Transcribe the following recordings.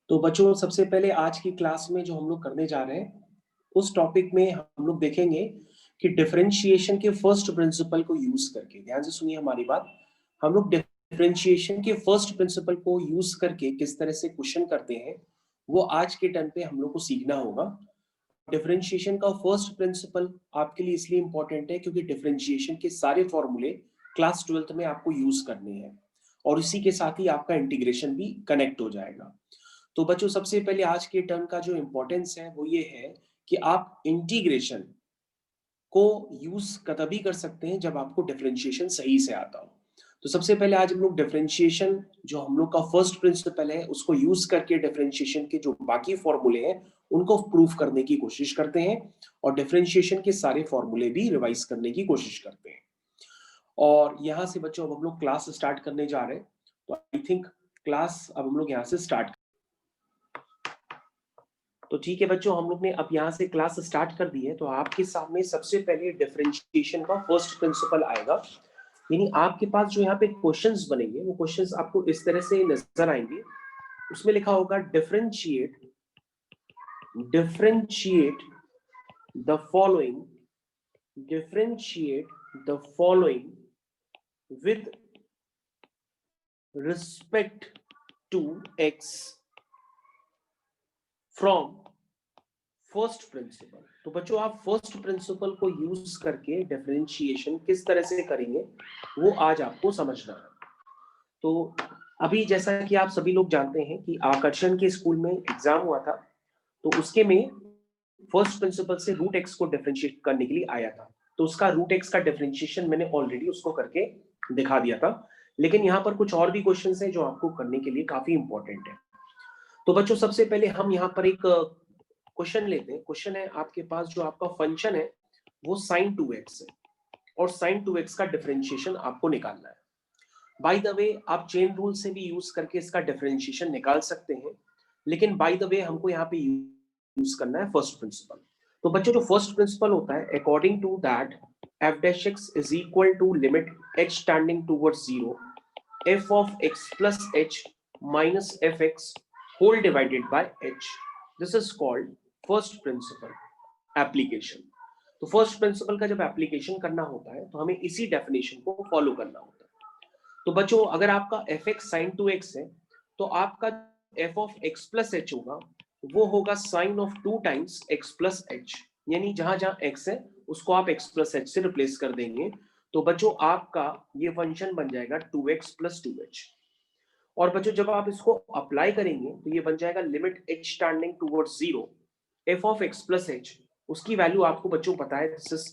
तो बच्चों सबसे पहले आज की क्लास में जो हम लोग करने जा रहे हैं उस टॉपिक में हम लोग देखेंगे कि डिफरेंशिएशन के फर्स्ट प्रिंसिपल को यूज करके, ध्यान से सुनिए हमारी बात, हम लोग डिफरेंशिएशन के फर्स्ट प्रिंसिपल को यूज करके किस तरह से क्वेश्चन करते हैं वो आज के टर्न पे हम लोग को सीखना होगा। डिफरेंशिएशन का फर्स्ट प्रिंसिपल आपके लिए इसलिए इंपॉर्टेंट है क्योंकि डिफरेंशिएशन के सारे फॉर्मूले क्लास 12th में आपको यूज करने हैं और इसी के साथ ही आपका इंटीग्रेशन भी कनेक्ट हो जाएगा। तो बच्चों सबसे पहले आज के टर्म का जो इंपॉर्टेंस है वो ये है कि आप इंटीग्रेशन को यूज तभी कर सकते हैं जब आपको डिफरेंशिएशन सही से आता हो। तो सबसे पहले आज हम लोग डिफरेंशिएशन जो हम लोग का फर्स्ट प्रिंसिपल है उसको यूज करके डिफरेंशिएशन के जो बाकी फॉर्मूले हैं उनको प्रूफ करने की कोशिश करते हैं और डिफरेंशिएशन के सारे फॉर्मूले भी रिवाइज करने की कोशिश करते हैं। और यहां से बच्चों अब हम लोग क्लास स्टार्ट करने जा रहे हैं, तो आई थिंक क्लास अब हम लोग यहाँ से स्टार्ट। तो ठीक है बच्चों, हम लोग ने अब यहाँ से क्लास स्टार्ट कर दी है। तो आपके सामने सबसे पहले डिफरेंशिएशन का फर्स्ट प्रिंसिपल आएगा, यानी आपके पास जो यहाँ पे क्वेश्चंस बनेंगे वो क्वेश्चंस आपको इस तरह से नजर आएंगे। उसमें लिखा होगा differentiate the following with respect to X from first principle. तो बच्चों आप फर्स्ट प्रिंसिपल को यूज करके डिफरेंशिएशन किस तरह से करेंगे वो आज आपको समझना है। तो अभी जैसा कि आप सभी लोग जानते हैं कि आकर्षण के स्कूल में एग्जाम हुआ था, तो उसके में फर्स्ट प्रिंसिपल से रूट एक्स को डिफरेंशिएट करने के लिए आया था। तो उसका रूट एक्स का डिफरेंशिएशन मैंने ऑलरेडी उसको करके दिखा दिया था, लेकिन यहाँ पर कुछ और भी क्वेश्चन है जो आपको करने के लिए काफी इंपॉर्टेंट है। तो बच्चों सबसे पहले हम यहाँ पर एक क्वेश्चन लेते हैं। क्वेश्चन है आपके पास जो आपका फंक्शन है वो sin 2x है और sin 2x का डिफरेंशिएशन आपको निकालना है। बाय द वे आप चेन रूल से भी यूज करके इसका डिफरेंशिएशन निकाल सकते हैं, लेकिन बाय द वे हमको यहाँ पे यूज करना है फर्स्ट प्रिंसिपल। तो बच्चों जो फर्स्ट प्रिंसिपल होता है, according to that f dash x is equal to limit h tending towards 0 f of x plus h minus fx whole divided by h. This is called first principle application. तो first principle का जब application करना होता है तो हमें इसी definition को फॉलो करना होता है। तो बच्चों अगर आपका fx sin 2x है तो आपका f of x plus h होगा वो होगा sin of 2 times x plus h, यानी जहां जहां x है उसको आप x plus h से रिप्लेस कर देंगे। तो बच्चों आपका ये फंक्शन बन जाएगा 2x plus 2h। और बच्चों जब आप इसको अप्लाई करेंगे तो ये बन जाएगा limit h tending towards 0 f of x plus h, उसकी वैल्यू आपको बच्चों पता है, this is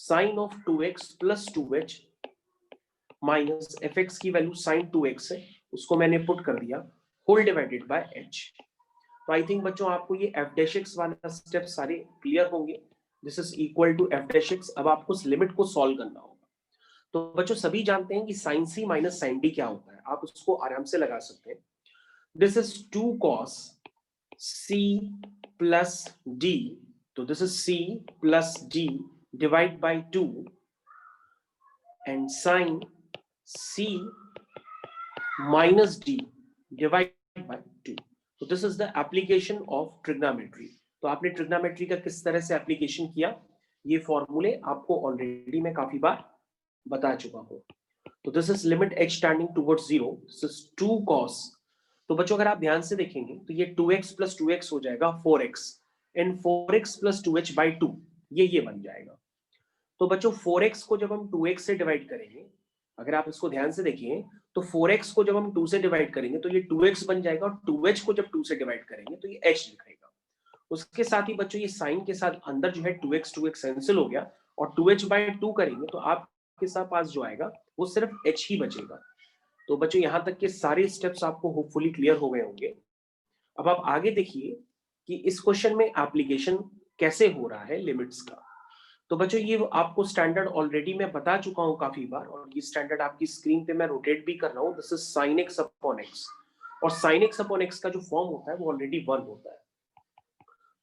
sin of 2x plus 2h minus fx की वैल्यू sin 2x है, उसको मैंने पुट कर दिया होल डिवाइडेड बाय h। तो आई थिंक बच्चों आपको ये f dash x वाला स्टेप सारे क्लियर होंगे। This is equal to f dash x। अब आपको उस लिमिट को सॉल्व करना होगा। तो बच्चों सभी जानते हैं कि sin c minus sin d क्या होता है, आप उसको आराम से लगा सकते हैं। This is 2 cos c plus d, तो this is c plus d divide by 2 and sin c minus d divide by 2। तो this is the application of trigonometry. तो आपने ट्रिग्नोमेट्री का किस तरह से एप्लीकेशन किया ये फॉर्मूले आपको ऑलरेडी मैं काफी बार बता चुका हूं। तो this is limit h tending towards 0, this is 2 cos। तो बच्चों अगर आप ध्यान से देखेंगे तो ये 2x plus 2x हो जाएगा 4x and 4x plus 2h by 2 ये बन जाएगा। तो बच्चों 4x को जब हम 2x से डिवाइड करेंगे, अगर आप इसको ध्यान से देखिए तो 4x को जब हम 2 से डिवाइड करेंगे तो ये 2x बन जाएगा और 2h को जब 2 से डिवाइड करेंगे तो ये h लिखेगा। उसके साथ ही बच्चों ये साइन के साथ अंदर जो है 2x कैंसिल हो गया और 2h by 2 करेंगे तो आपके साथ पास जो आएगा वो सिर्फ h ही बचेगा। तो बच्चों यहां तक के सारे स्टेप्स आपको होपफुली क्लियर हो गए होंगे। अब आप आगे देखिए कि इस क्वेश्चन में एप्लीकेशन कैसे हो रहा है लिमिट्स का। तो बच्चों ये आपको स्टैंडर्ड ऑलरेडी मैं बता चुका हूं काफी बार, और ये स्टैंडर्ड आपकी स्क्रीन पे मैं रोटेट भी कर रहा हूं। This is sin x upon x, और sin x upon x का जो फॉर्म होता है वो ऑलरेडी 1 होता है।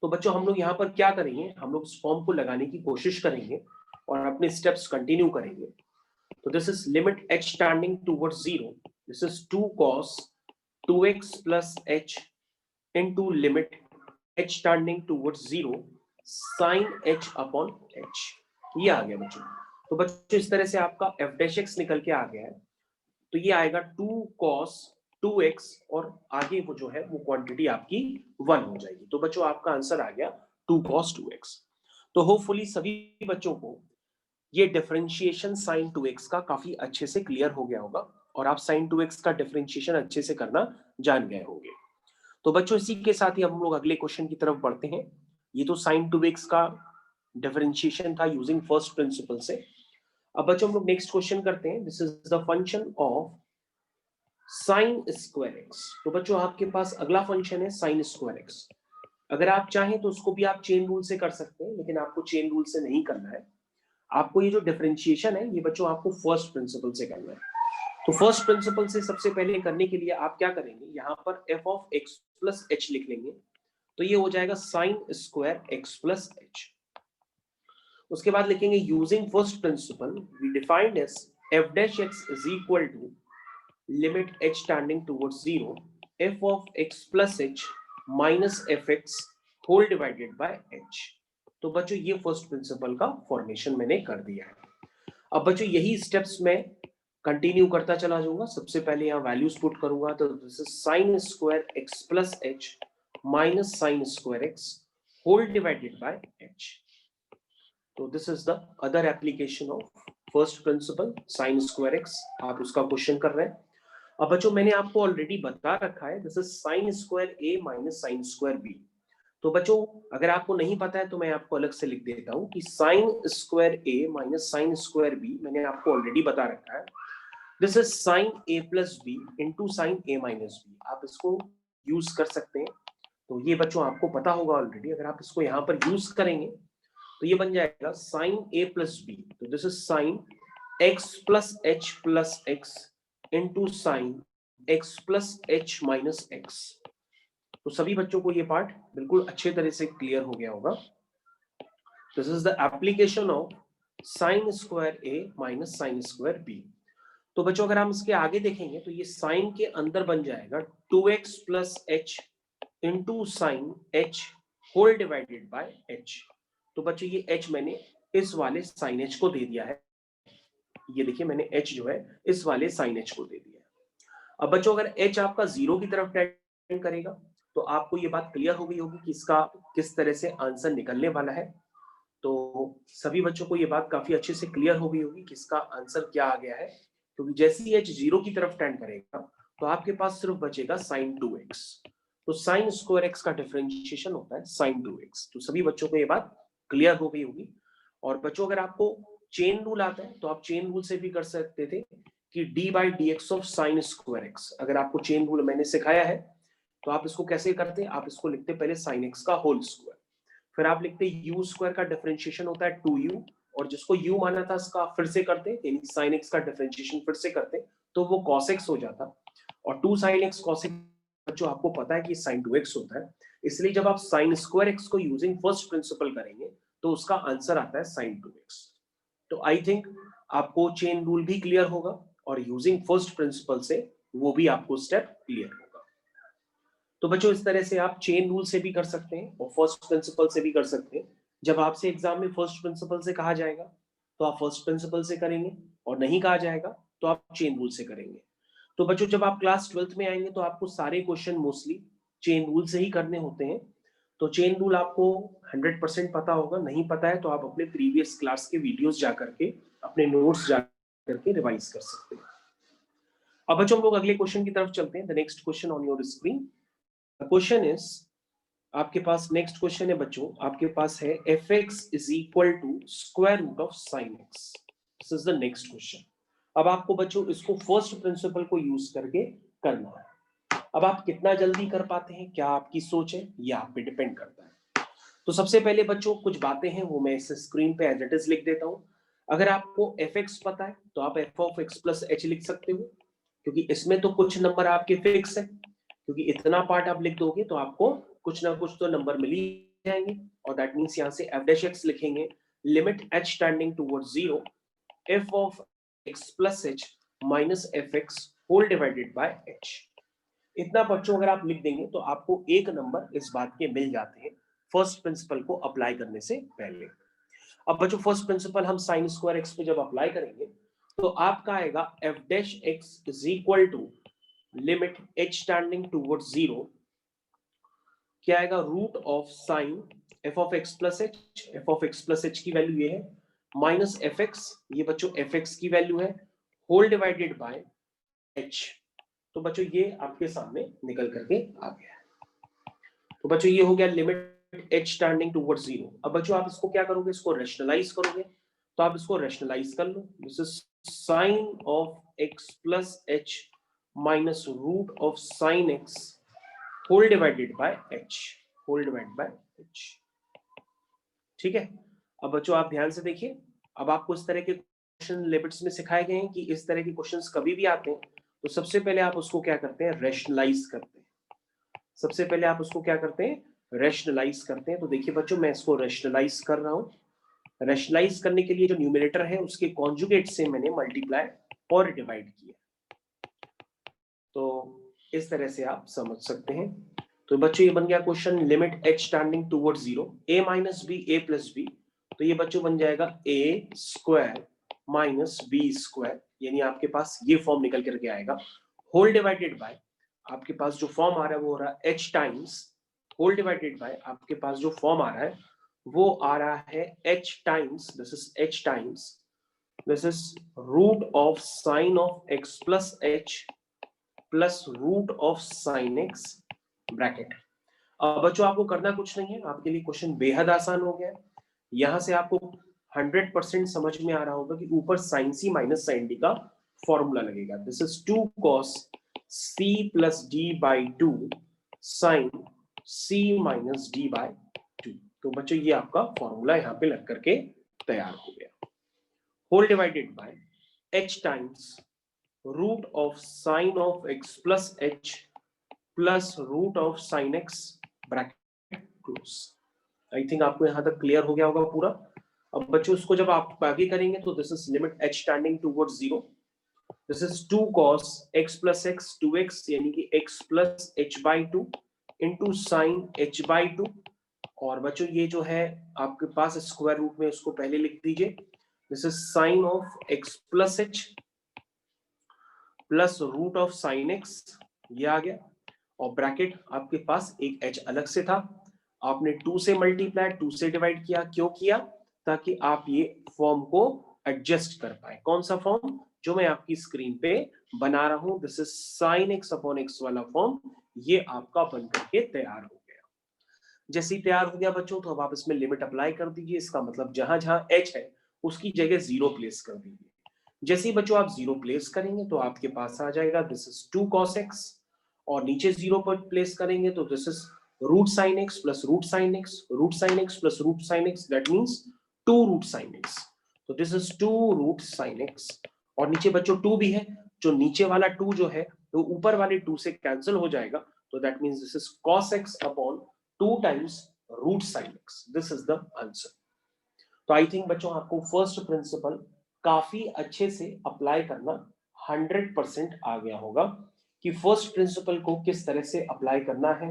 तो बच्चों हम लोग यहाँ पर क्या करेंगे, हम लोग इस फॉर्म को लगाने की कोशिश करेंगे और अपने स्टेप्स कंटिन्यू करेंगे। तो this is limit h tending towards 0, this is 2 cos 2x plus h into limit h tending towards 0 sin h upon h। ये आ गया बच्चों। तो बच्चों इस तरह से आपका f dash x निकल के आ गया है। तो ये आएगा 2 cos 2x और आगे वो जो है वो क्वांटिटी आपकी 1 हो जाएगी। तो बच्चों आपका आंसर आ गया 2 cos 2x। तो होपफुली सभी बच्चों को ये डिफरेंशिएशन sin 2x का काफी अच्छे से क्लियर हो गया होगा और आप sin 2x का डिफरेंशिएशन अच्छे से करना जान गए होंगे। तो बच्चों इसी के साथ ही हम लोग अगले क्वेश्चन की तरफ बढ़ते हैं। ये तो sin 2x का डिफरेंशिएशन था यूजिंग फर्स्ट प्रिंसिपल से। अब बच्चों हम लोग नेक्स्ट क्वेश्चन करते हैं। This is the function of sine square x. तो बच्चों आपके पास अगला फंक्शन है साइन स्क्वायर एक्स। अगर आप चाहें तो उसको भी आप चेन रूल से कर सकते हैं, लेकिन आपको चेन रूल से नहीं करना है। आपको ये जो डिफरेंशिएशन है ये बच्चों आपको फर्स्ट प्रिंसिपल से करना है। तो फर्स्ट प्रिंसिपल से सबसे पहले करने के लिए आप क्या करेंगे, यहाँ पर f of x plus H लिख लेंगे। तो ये हो जाएगा sine square x plus H. उसके बाद लिखेंगे using first principle we defined as f dash x is equal to limit h tending towards 0 f of x plus H minus fx whole divided by h। तो बच्चों ये first principle का formation मैंने कर दिया है। अब बच्चों यही स्टेप्स में कंटिन्यू करता चला जाऊंगा। सबसे पहले यहाँ वैल्यूज पुट करूंगा। तो this is sine square x plus H minus sine square x whole divided by h. तो this is the other application of first principle sine square x. आप उसका क्वेश्चन कर रहे हैं। अब बच्चों मैंने आपको ऑलरेडी बता रखा है this is sine square a minus sine square b. तो बच्चों अगर आपको नहीं पता है तो मैं आपको अलग से लिख देता हूं कि sine square a minus sine square b मैंने आपको ऑलरेडी बता रखा है। This is sine a plus b into sine a minus b. आप इसको यूज कर सकते हैं। तो ये बच्चों आपको पता होगा ऑलरेडी। अगर आप इसको यहाँ पर यूज करेंगे तो ये बन जाएगा साइन ए प्लस बी। तो this is sign x plus x into sine x plus H minus x. तो सभी बच्चों को ये पार्ट बिल्कुल अच्छे तरह से क्लियर हो गया होगा। This is the application of sine square a minus sine square b. तो बच्चों अगर हम इसके आगे देखेंगे तो ये साइन के अंदर बन जाएगा 2x plus h into sine h whole divided by h. तो बच्चों ये h मैंने इस वाले साइन h को दे दिया है। ये देखिए मैंने h जो है इस वाले साइन h को दे दिया है। अब बच्चों अगर h आपका 0 की तरफ टेंड करेगा तो आपको ये बात क्लियर हो गई होगी कि इसका किस तरह से आंसर निकलने वाला है। तो सभी बच्चों को ये बात काफी अच्छे से क्लियर हो गई होगी कि इसका आंसर क्या आ गया है। क्योंकि जैसे ही h 0 की तरफ टेंड करेगा तो आपके पास सिर्फ बचेगा साइन 2x। तो साइन स्क्वायर x का डिफरेंशिएशन होता है साइन 2x। तो सभी बच्चों को ये बात क्लियर हो गई होगी। और बच्चों अगर आपको चेन रूल आता है तो आप चेन रूल से भी कर सकते थे कि d by d x of sine square x. अगर आपको चेन रूल मैंने सिखाया है तो आप इसको कैसे करते, आप इसको लिखते पहले साइन एक्स का होल स्क्वायर, फिर आप लिखते यू स्क्वायर का डिफरेंशिएशन होता है 2u, और जिसको u माना था इसका फिर से करते यानी साइन एक्स का डिफरेंशिएशन फिर से करते तो वो cos x हो जाता। और 2 sin x cos x जो आपको पता है कि sin 2x होता है, इसलिए जब आप sin स्क्वायर x को यूजिंग फर्स्ट प्रिंसिपल करेंगे तो उसका आंसर आता है sin 2x। तो आई थिंक आपको चेन रूल भी क्लियर होगा और यूजिंग फर्स्ट प्रिंसिपल से वो भी आपको स्टेप क्लियर होगा। तो बच्चों इस तरह से आप चेन रूल से भी कर सकते हैं और फर्स्ट प्रिंसिपल से भी कर सकते हैं। जब आपसे एग्जाम में फर्स्ट प्रिंसिपल से कहा जाएगा तो आप फर्स्ट प्रिंसिपल से करेंगे, और नहीं कहा जाएगा तो आप चेन रूल से करेंगे। तो बच्चों जब आप क्लास 12th में आएंगे तो आपको सारे क्वेश्चन मोस्टली चेन रूल से ही करने होते हैं। तो चेन रूल आपको 100% पता होगा, नहीं पता है तो आप अपने प्रीवियस क्लास के वीडियोस जा करके अपने नोट्स जा करके रिवाइज कर सकते हैं। अब बच्चों हम लोग अगले क्वेश्चन की तरफ चलते हैं। The next question on your screen, the question is, आपके पास नेक्स्ट क्वेश्चन है बच्चों, आपके पास है fx is equal to square root of sine x. This is the next question. अब आपको बच्चों इसको फर्स्ट प्रिंसिपल को यूज करके करना है। अब आप कितना जल्दी कर पाते हैं, क्या आपकी सोच है, ये आप पे डिपेंड करता है। तो सबसे पहले बच्चों कुछ बातें हैं वो मैं इस स्क्रीन पे एज इट इज लिख देता हूं। अगर आपको fx पता है तो आप f of x plus h लिख सकते हो, क्योंकि इसमें तो कुछ नंबर आपके फिक्स है। क्योंकि इतना पार्ट आप लिख दोगे तो आपको कुछ ना कुछ तो नंबर मिल ही जाएंगे, और दैट मींस यहां से f डैश x लिखेंगे limit h tending towards 0 f of x plus h minus fx whole divided by h। इतना बच्चों अगर आप लिख देंगे तो आपको 1 नंबर इस बात के मिल जाते हैं फर्स्ट प्रिंसिपल को अप्लाई करने से पहले। अब बच्चों फर्स्ट प्रिंसिपल हम साइन स्क्वायर एक्स पे जब अप्लाई करेंगे तो आपका आएगा f dash x is equal to limit h tending towards 0, क्या आएगा root of sine f of x plus h, f of x plus h की वैल्यू ये है, माइनस एफ एक्स, ये बच्चों एफ एक्स की वैल्यू है, होल डिवाइडेड बाय एच। तो बच्चों ये आपके सामने निकल करके आ गया। तो बच्चों ये हो गया लिमिट एच टेंडिंग टुवर्ड्स 0। अब बच्चों आप इसको क्या करोगे, इसको रैशनलाइज करोगे, तो आप इसको रैशनलाइज कर लो। This is sine of x plus H minus root of sine x whole divided by h, whole divided by h. ठीक है। अब बच्चों आप ध्यान से देखिए, अब आपको इस तरह के क्वेश्चन लिमिट्स में सिखाए गए हैं कि इस तरह के क्वेश्चंस कभी भी आते हैं तो सबसे पहले आप उसको क्या करते हैं, रैशनलाइज करते हैं। सबसे पहले आप उसको क्या करते हैं, रैशनलाइज करते हैं। तो देखिए बच्चों मैं इसको रैशनलाइज कर रहा हूं। रैशनलाइज करने के लिए जो न्यूमरेटर है उसके कॉन्जुगेट से मैंने मल्टीप्लाई और डिवाइड किया। तो इस तरह से आप समझ सकते हैं। तो बच्चों ये बन गया question limit h tending towards 0 a minus b a plus b. तो ये बच्चों बन जाएगा a square minus b square, यानी आपके पास ये फॉर्म निकल करके आएगा, होल डिवाइडेड बाय आपके पास जो फॉर्म आ रहा है वो हो रहा है h times, whole divided by आपके पास जो फॉर्म आ रहा है वो आ रहा है h times, this is h times, this is root of sine of x plus h plus root of sine x bracket. अब बच्चों आपको करना कुछ नहीं है, आपके लिए क्वेश्चन बेहद आसान हो गया है। यहां से आपको 100% समझ में आ रहा होगा कि ऊपर sine c minus sine d का फॉर्मूला लगेगा। This is 2 cos c plus d by 2 sine c minus d by 2। तो बच्चों ये आपका फॉर्मूला यहां पे लग करके तैयार हो गया, whole divided by h times root of sine of x plus h plus root of sine x bracket close. I think आपको यहां तक क्लियर हो गया होगा पूरा। अब बच्चों इसको जब आप आगे करेंगे तो this is limit h tending towards 0, this is 2 cos x plus x 2x यानी कि x plus h by 2 into sine h by 2। और बच्चों ये जो है आपके पास स्क्वायर रूट में उसको पहले लिख दीजिए, this is sine of x plus h plus root of sine x, ये आ गया, और ब्रैकेट आपके पास एक h अलग से था, आपने 2 से मल्टीप्लाई 2 से डिवाइड किया। क्यों किया, ताकि आप ये फॉर्म को एडजस्ट कर पाए। कौन सा फॉर्म, जो मैं आपकी स्क्रीन पे बना रहा हूं, this is sine x upon x वाला फॉर्म, ये आपका बन करके तैयार हो गया। जैसे ही तैयार हो गया बच्चों तो अब आप इसमें लिमिट अप्लाई कर दीजिए। इसका मतलब जहां जहां h है उसकी जगह 0 प्लेस कर दीजिए। जैसे ही बच्चों आप 0 प्लेस करेंगे तो आपके पास आ जाएगा दिस इज 2 cos x, और नीचे 0 पर प्लेस करेंगे तो this is root sine x plus root sine x, root sine x plus root sine x, that means 2 root sine x. तो this is 2 root sine x, और नीचे बच्चों 2 भी है, जो नीचे वाला 2 जो है वो ऊपर वाले 2 से कैंसिल हो जाएगा, तो that means this is cos x upon 2 times root sine x. This is the answer. तो आई थिंक बच्चों आपको फर्स्ट प्रिंसिपल काफी अच्छे से अप्लाई करना 100% आ गया होगा कि फर्स्ट प्रिंसिपल को किस तरह से अप्लाई करना है,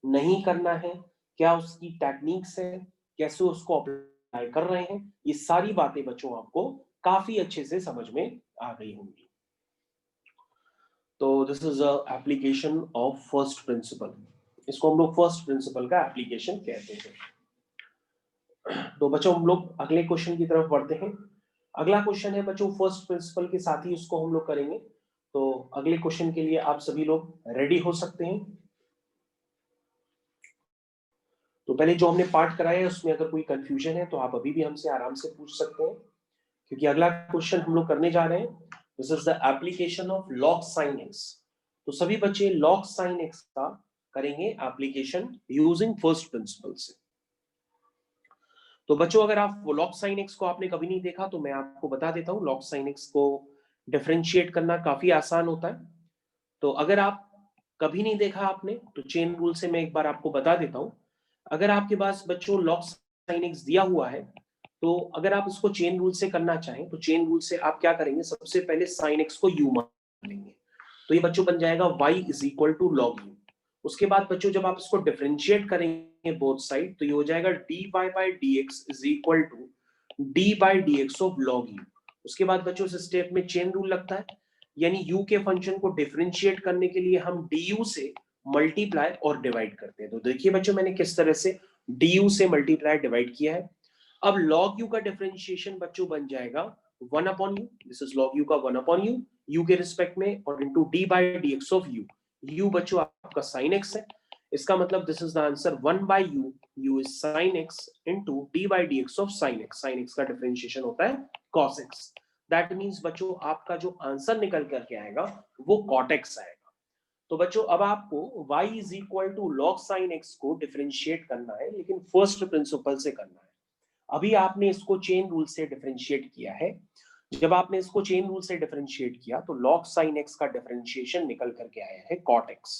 नहीं करना है, क्या उसकी टेक्निक्स है, कैसे उसको अप्लाई कर रहे हैं, ये सारी बातें बच्चों आपको काफी अच्छे से समझ में आ गई होंगी। तो this is a application of first principal, इसको हम लोग फर्स्ट प्रिंसिपल का एप्लीकेशन कहते हैं। तो बच्चों हम लोग अगले क्वेश्चन की तरफ बढ़ते हैं। अगला क्वेश्चन है बच्चों फर्स्ट प्रिंसिपल के साथ ही उसको हम लोग करेंगे। तो अगले क्वेश्चन के लिए आप सभी लोग रेडी हो सकते हैं। तो पहले जो हमने पार्ट कराया है उसमें अगर कोई कंफ्यूजन है तो आप अभी भी हमसे आराम से पूछ सकते हैं, क्योंकि अगला क्वेश्चन हम लोग करने जा रहे हैं, this is the application of log sign x. तो सभी बच्चे लॉग साइन एक्स का करेंगे एप्लीकेशन यूजिंग फर्स्ट प्रिंसिपल से। तो बच्चों अगर आप लॉग साइन एक्स को आपने कभी नहीं देखा तो मैं आपको बता देता हूं, लॉग साइन एक्स को डिफरेंशिएट करना काफी आसान होता है। तो अगर आप कभी नहीं देखा आपने तो चेन रूल से मैं एक बार आपको बता देता हूं। अगर आपके पास बच्चों लॉग साइन एक्स दिया हुआ है तो अगर आप इसको चेन रूल से करना चाहें तो चेन रूल से आप क्या करेंगे, सबसे पहले साइन एक्स को यू मान लेंगे। तो ये बच्चों बन जाएगा y is equal to log u. उसके बाद बच्चों जब आप इसको डिफरेंशिएट करेंगे बोथ साइड तो ये हो जाएगा dy by dx is equal to d by dx of log u. उसके बाद बच्चों इस स्टेप में चेन रूल लगता है, यानी u के फंक्शन को डिफरेंशिएट करने के लिए हम du से मल्टीप्लाई और डिवाइड करते हैं। तो देखिए बच्चों मैंने किस तरह से du से मल्टीप्लाई डिवाइड किया है। अब log u का डिफरेंशिएशन बच्चों बन जाएगा 1 upon u, this is log u का 1 अपॉन u के रिस्पेक्ट में, और into d by dx of u बच्चों आपका sin x है। इसका मतलब this is the answer 1 by u is sin x into d by dx of sin x का डिफरेंशिएशन होता है cos x। दैट मींस बच्चों आपका जो आंसर निकल करके आएगा वो cot x आएगा। तो बच्चों अब आपको y is equal to log sin x को डिफरेंशिएट करना है, लेकिन फर्स्ट प्रिंसिपल से करना है। अभी आपने इसको चेन रूल से डिफरेंशिएट किया है। जब आपने इसको चेन रूल से डिफरेंशिएट किया तो log sin x का डिफरेंशिएशन निकल करके आया है cot x।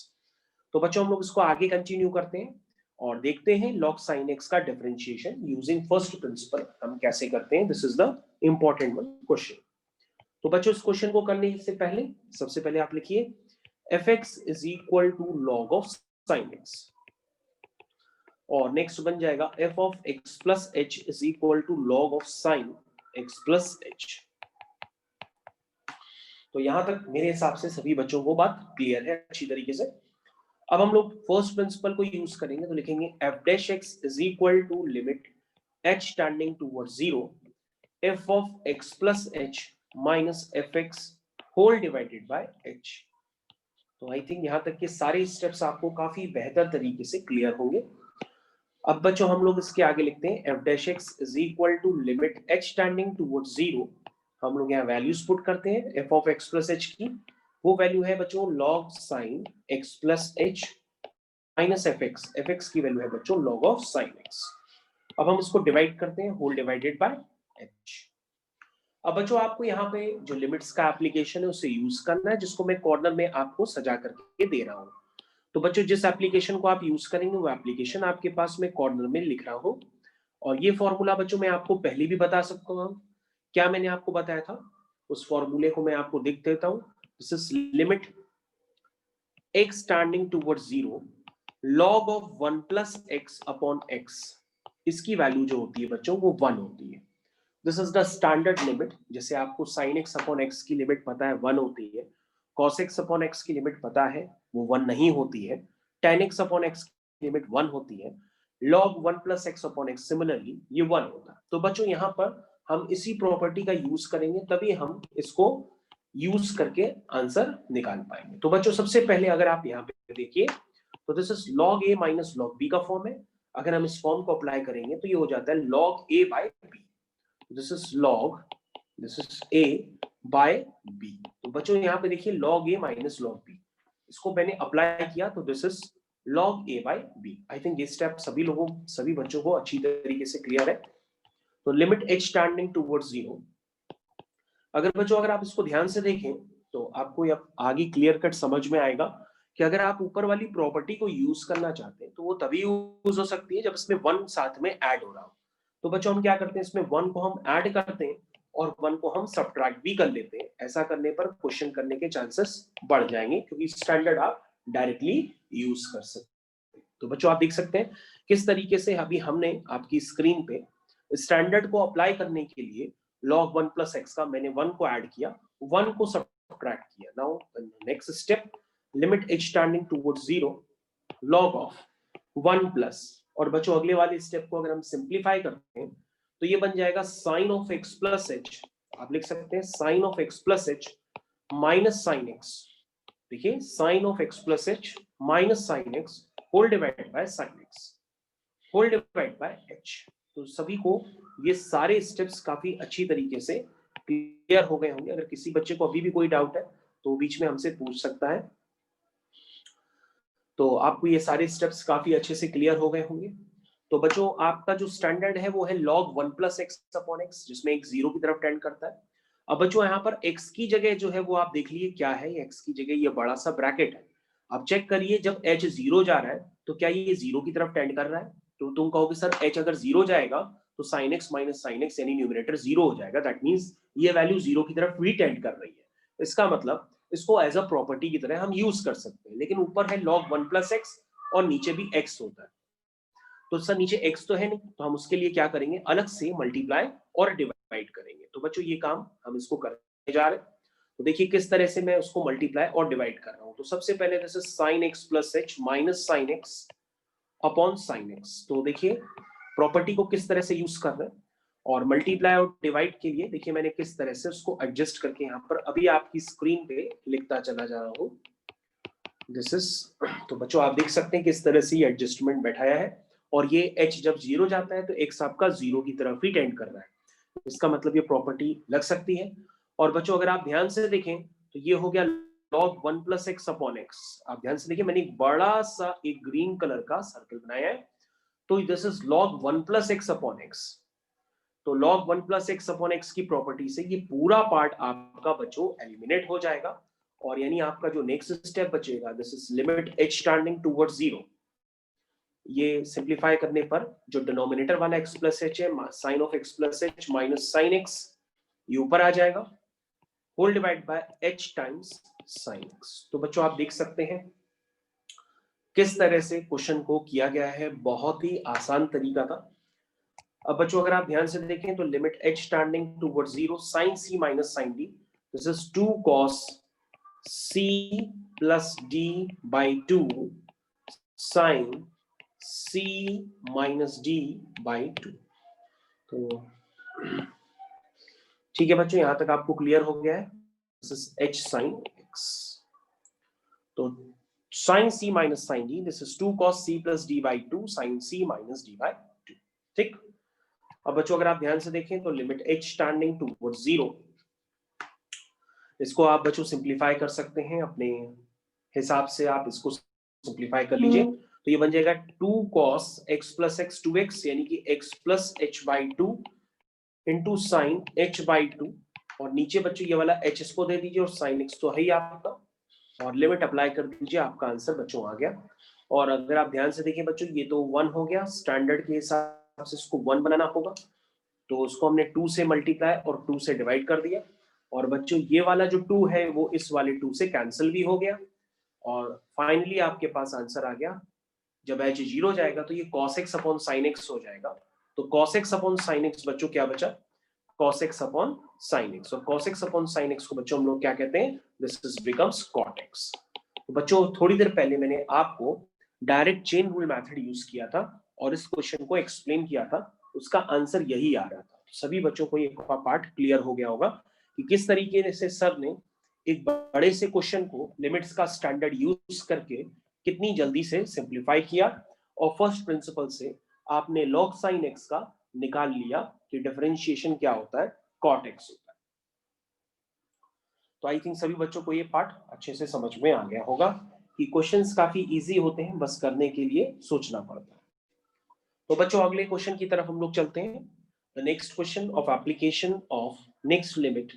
तो बच्चों हम लोग इसको आगे कंटिन्यू करते हैं और देखते हैं log sin x का डिफरेंशिएशन यूजिंग फर्स्ट प्रिंसिपल हम कैसे करते हैं। This is the important one question. तो बच्चों इस क्वेश्चन को करने से पहले सबसे पहले आप लिखिए fx is equal to log of sin x, और नेक्स्ट बन जाएगा f of x plus h is equal to log of sin x plus h। तो यहां तक मेरे हिसाब से सभी बच्चों को बात क्लियर है अच्छी तरीके से। अब हम लोग फर्स्ट प्रिंसिपल को यूज करेंगे, तो लिखेंगे f dash x is equal to limit h tending towards 0 f of x plus h minus fx whole divided by h। तो आई थिंक यहां तक के सारे स्टेप्स आपको काफी बेहतर तरीके से क्लियर होंगे। अब बच्चों हम लोग इसके आगे लिखते हैं f dash x is equal to limit h tending towards 0। हम लोग यहाँ वैल्यूज पुट करते हैं f of x plus h की, वो वैल्यू है बच्चों log sin x plus h minus fx की वैल्यू है बच्चों log ऑफ sin x। अब हम इसको डिवाइड करते हैं होल डिवाइडेड बाय h। अब बच्चों आपको यहाँ पे जो लिमिट्स का एप्लीकेशन है उसे यूज करना है, जिसको मैं कॉर्नर में आपको सजा करके दे रहा हूँ। तो बच्चों जिस एप्लीकेशन को आप यूज करेंगे वो एप्लीकेशन आपके पास में कॉर्नर में लिख रहा हूँ। और ये फॉर्मूला बच्चों मैं आपको पहले भी बता सकता हूँ, क्या मैंने आपको बताया था उस फॉर्मूले को मैं आपको लिख देता हूँ। This is limit x tending towards 0 log of 1 plus x upon x। इसकी वैल्यू जो होती है बच्चों वो 1 होती है। This is the standard limit. जैसे आपको sin x अपॉन x की लिमिट पता है 1 होती है, cos x अपॉन x की लिमिट पता है वो 1 नहीं होती है, tan x अपॉन x की लिमिट 1 होती है, log 1 plus x upon x similarly ये 1 होता है। तो बच्चों यहाँ पर हम इसी प्रॉपर्टी का यूज करेंगे, तभी हम इसको यूज करके आंसर निकाल पाएंगे। तो बच्चों सबसे पहले अगर आप यहाँ पे देखिए तो this is log a minus log b का फॉर्म है। अगर हम इस फॉर्म को अप्लाई करेंगे तो ये हो जाता है log a by b। This is log, this is a by b। तो बच्चों यहाँ पे देखिए log a minus log b, इसको मैंने अप्लाई किया तो this is log a by b। I think ये स्टेप सभी बच्चों को अच्छी तरीके से क्लियर है। तो लिमिट h टेंडिंग टुवर्ड्स 0। अगर आप इसको ध्यान से देखें तो आपको अब आगे क्लियर कट समझ में आएगा कि अगर आप ऊपर वाली प्रॉपर्टी को यूज करना चाहते हैं तो वो तभी यूज हो सकती है जब इसमें 1 साथ में ऐड हो रहा हो। तो बच्चों हम क्या करते हैं, इसमें 1 को हम ऐड करते हैं और 1 को हम सब्ट्रैक्ट भी कर लेते हैं। ऐसा करने पर क्वेश्चन करने के चांसेस बढ़ जाएंगे, क्योंकि स्टैंडर्ड आप डायरेक्टली यूज कर सकते हैं। तो बच्चों आप देख सकते हैं किस तरीके से अभी हमने आपकी स्क्रीन पे स्टैंडर्ड को अप्लाई करने के लिए log 1 प्लस x का मैंने 1 को ऐड किया, 1 को सब्ट्रैक्ट किया। Now next step limit h tending towards 0 log of 1 plus, और बच्चों अगले वाले स्टेप को अगर हम सिंप्लीफाई करते हैं तो ये बन जाएगा sin of x plus h। आप लिख सकते हैं sin of x plus h minus sin x। देखिए sin of x plus h minus sin x whole divided by sin x whole divide by h। तो सभी को ये सारे स्टेप्स काफी अच्छी तरीके से क्लियर हो गए होंगे। अगर किसी बच्चे को अभी भी कोई डाउट है तो बीच में हमसे पूछ सकता है। तो आपको ये सारे स्टेप्स काफी अच्छे से क्लियर हो गए होंगे। तो बच्चों आपका जो स्टैंडर्ड है वो है log 1 plus x upon x, जिसमें एक 0 की तरफ टेंड करता है। अब बच्चों यहाँ पर x की जगह जो है वो आप देख लीजिए क्या है, x की जगह ये बड़ा सा ब्रैकेट है। आप चेक करिए जब h 0 जा रहा है तो क्या ये 0 की तरफ टेंड कर रहा है। तो तुम कहोगे सर h अगर 0 जाएगा तो sin x minus sin x यानी न्यूमरेटर 0 हो जाएगा। दैट मींस ये वैल्यू 0 की तरफ भी टेंड कर रही है। इसका मतलब इसको एज अ प्रॉपर्टी की तरह हम यूज कर सकते हैं, लेकिन ऊपर है log 1 प्लस एक्स और नीचे भी x होता है, तो सर नीचे x तो है नहीं, तो हम उसके लिए क्या करेंगे, अलग से मल्टीप्लाई और डिवाइड करेंगे। तो बच्चों ये काम हम इसको करने जा रहे हैं। तो देखिए किस तरह से मैं उसको मल्टीप्लाई और डिवाइड कर रहा हूं। तो सबसे पहले this is sign x plus H minus sine x upon sine x. तो देखिए प्रॉपर्टी को किस तरह से यूज कर रहे हैं, और मल्टीप्लाई और डिवाइड के लिए देखिए मैंने किस तरह से उसको एडजस्ट करके यहाँ पर अभी आपकी स्क्रीन पे लिखता चला जा रहा हूँ। दिस इज, तो बच्चों आप देख सकते हैं किस तरह से ये एडजस्टमेंट बैठाया है, और ये h जब जीरो जाता है तो x आपका जीरो की तरफ ही टेंड कर रहा है, इसका मतलब ये प्रॉपर्टी लग सकती है। और बच्चों अगर आप ध्यान से देखें तो ये हो गया log 1 plus x upon x. आप ध्यान से देखिए मैंने एक बड़ा सा एक ग्रीन कलर का सर्कल बनाया है, तो this is log 1 plus x upon x. तो log 1 plus x upon x की प्रॉपर्टी से ये पूरा पार्ट आपका बच्चों एलिमिनेट हो जाएगा, और यानी आपका जो नेक्स्ट स्टेप बचेगा this is limit h tending towards zero. ये सिंप्लीफाई करने पर जो डिनोमिनेटर वाला x प्लस एच है, sine of x plus H minus sine x, ये ऊपर आ जाएगा, whole divide by h times sine x. तो बच्चों आप देख सकते हैं किस तरह से क्वेश्चन को किया गया है, बहुत ही आसान तरीका था। अब बच्चों अगर आप ध्यान से देखें तो limit h tending towards zero sine c minus sine d, this is 2 cos c plus d by 2 sine c minus d by 2। तो ठीक है बच्चों, यहां तक आपको क्लियर हो गया है, this is h sine x। तो sine c minus sine d, this is 2 cos c plus d by 2 sine c minus d by 2। ठीक, अब बच्चों अगर आप ध्यान से देखें तो limit h tending towards zero, इसको आप बच्चों सिंप्लीफाई कर सकते हैं अपने हिसाब से, आप इसको सिंप्लीफाई कर लीजिए। तो ये बन जाएगा 2 cos x plus x 2x, यानी कि x plus h by 2 into sine h by 2, और नीचे बच्चों ये वाला h इसको दे दीजिए, और साइन x तो है ही आपका, और लिमिट अप्लाई कर दीजिए, आपका आंसर बच्चों आ गया। और अगर आप ध्यान से देखें बच्चों ये तो 1 हो गया, स्टैंडर्ड के हिसाब से इसको 1 बनाना होगा, तो उसको हमने 2 से मल्टीप्लाई और 2 से डिवाइड कर दिया, और बच्चों ये वाला जो 2 है वो इस वाले 2 से कैंसिल भी हो गया, और फाइनली आपके पास आंसर आ गया। जब h जीरो जाएगा तो ये cos x upon sin x हो जाएगा, तो cos x upon sin x बच्चों क्या बचा, cos x upon sin x, और cos x upon sin x को बच्चों हम लोग क्या कहते हैं, this is becomes cot x। तो बच्चों थोड़ी देर पहले मैंने आपको direct chain rule method use किया था और इस क्वेश्चन को एक्सप्लेन किया था, उसका आंसर यही आ रहा था। सभी बच्चों को ये पार्ट क्लियर हो गया होगा कि किस तरीके से सर ने एक बड़े से क्वेश्चन को लिमिट्स का स्टैंडर्ड यूज करके कितनी जल्दी से सिंप्लीफाई किया, और फर्स्ट प्रिंसिपल से आपने log sin x का निकाल लिया कि डिफरेंशिएशन क्या होता है, cot x होता है। तो आई थिंक सभी बच्चों को ये पार्ट अच्छे से समझ में आ गया होगा कि क्वेश्चंस काफी इजी होते हैं, बस करने के लिए सोचना पड़ता है। तो बच्चों अगले क्वेश्चन की तरफ हम लोग चलते हैं, the next question of application of next limit.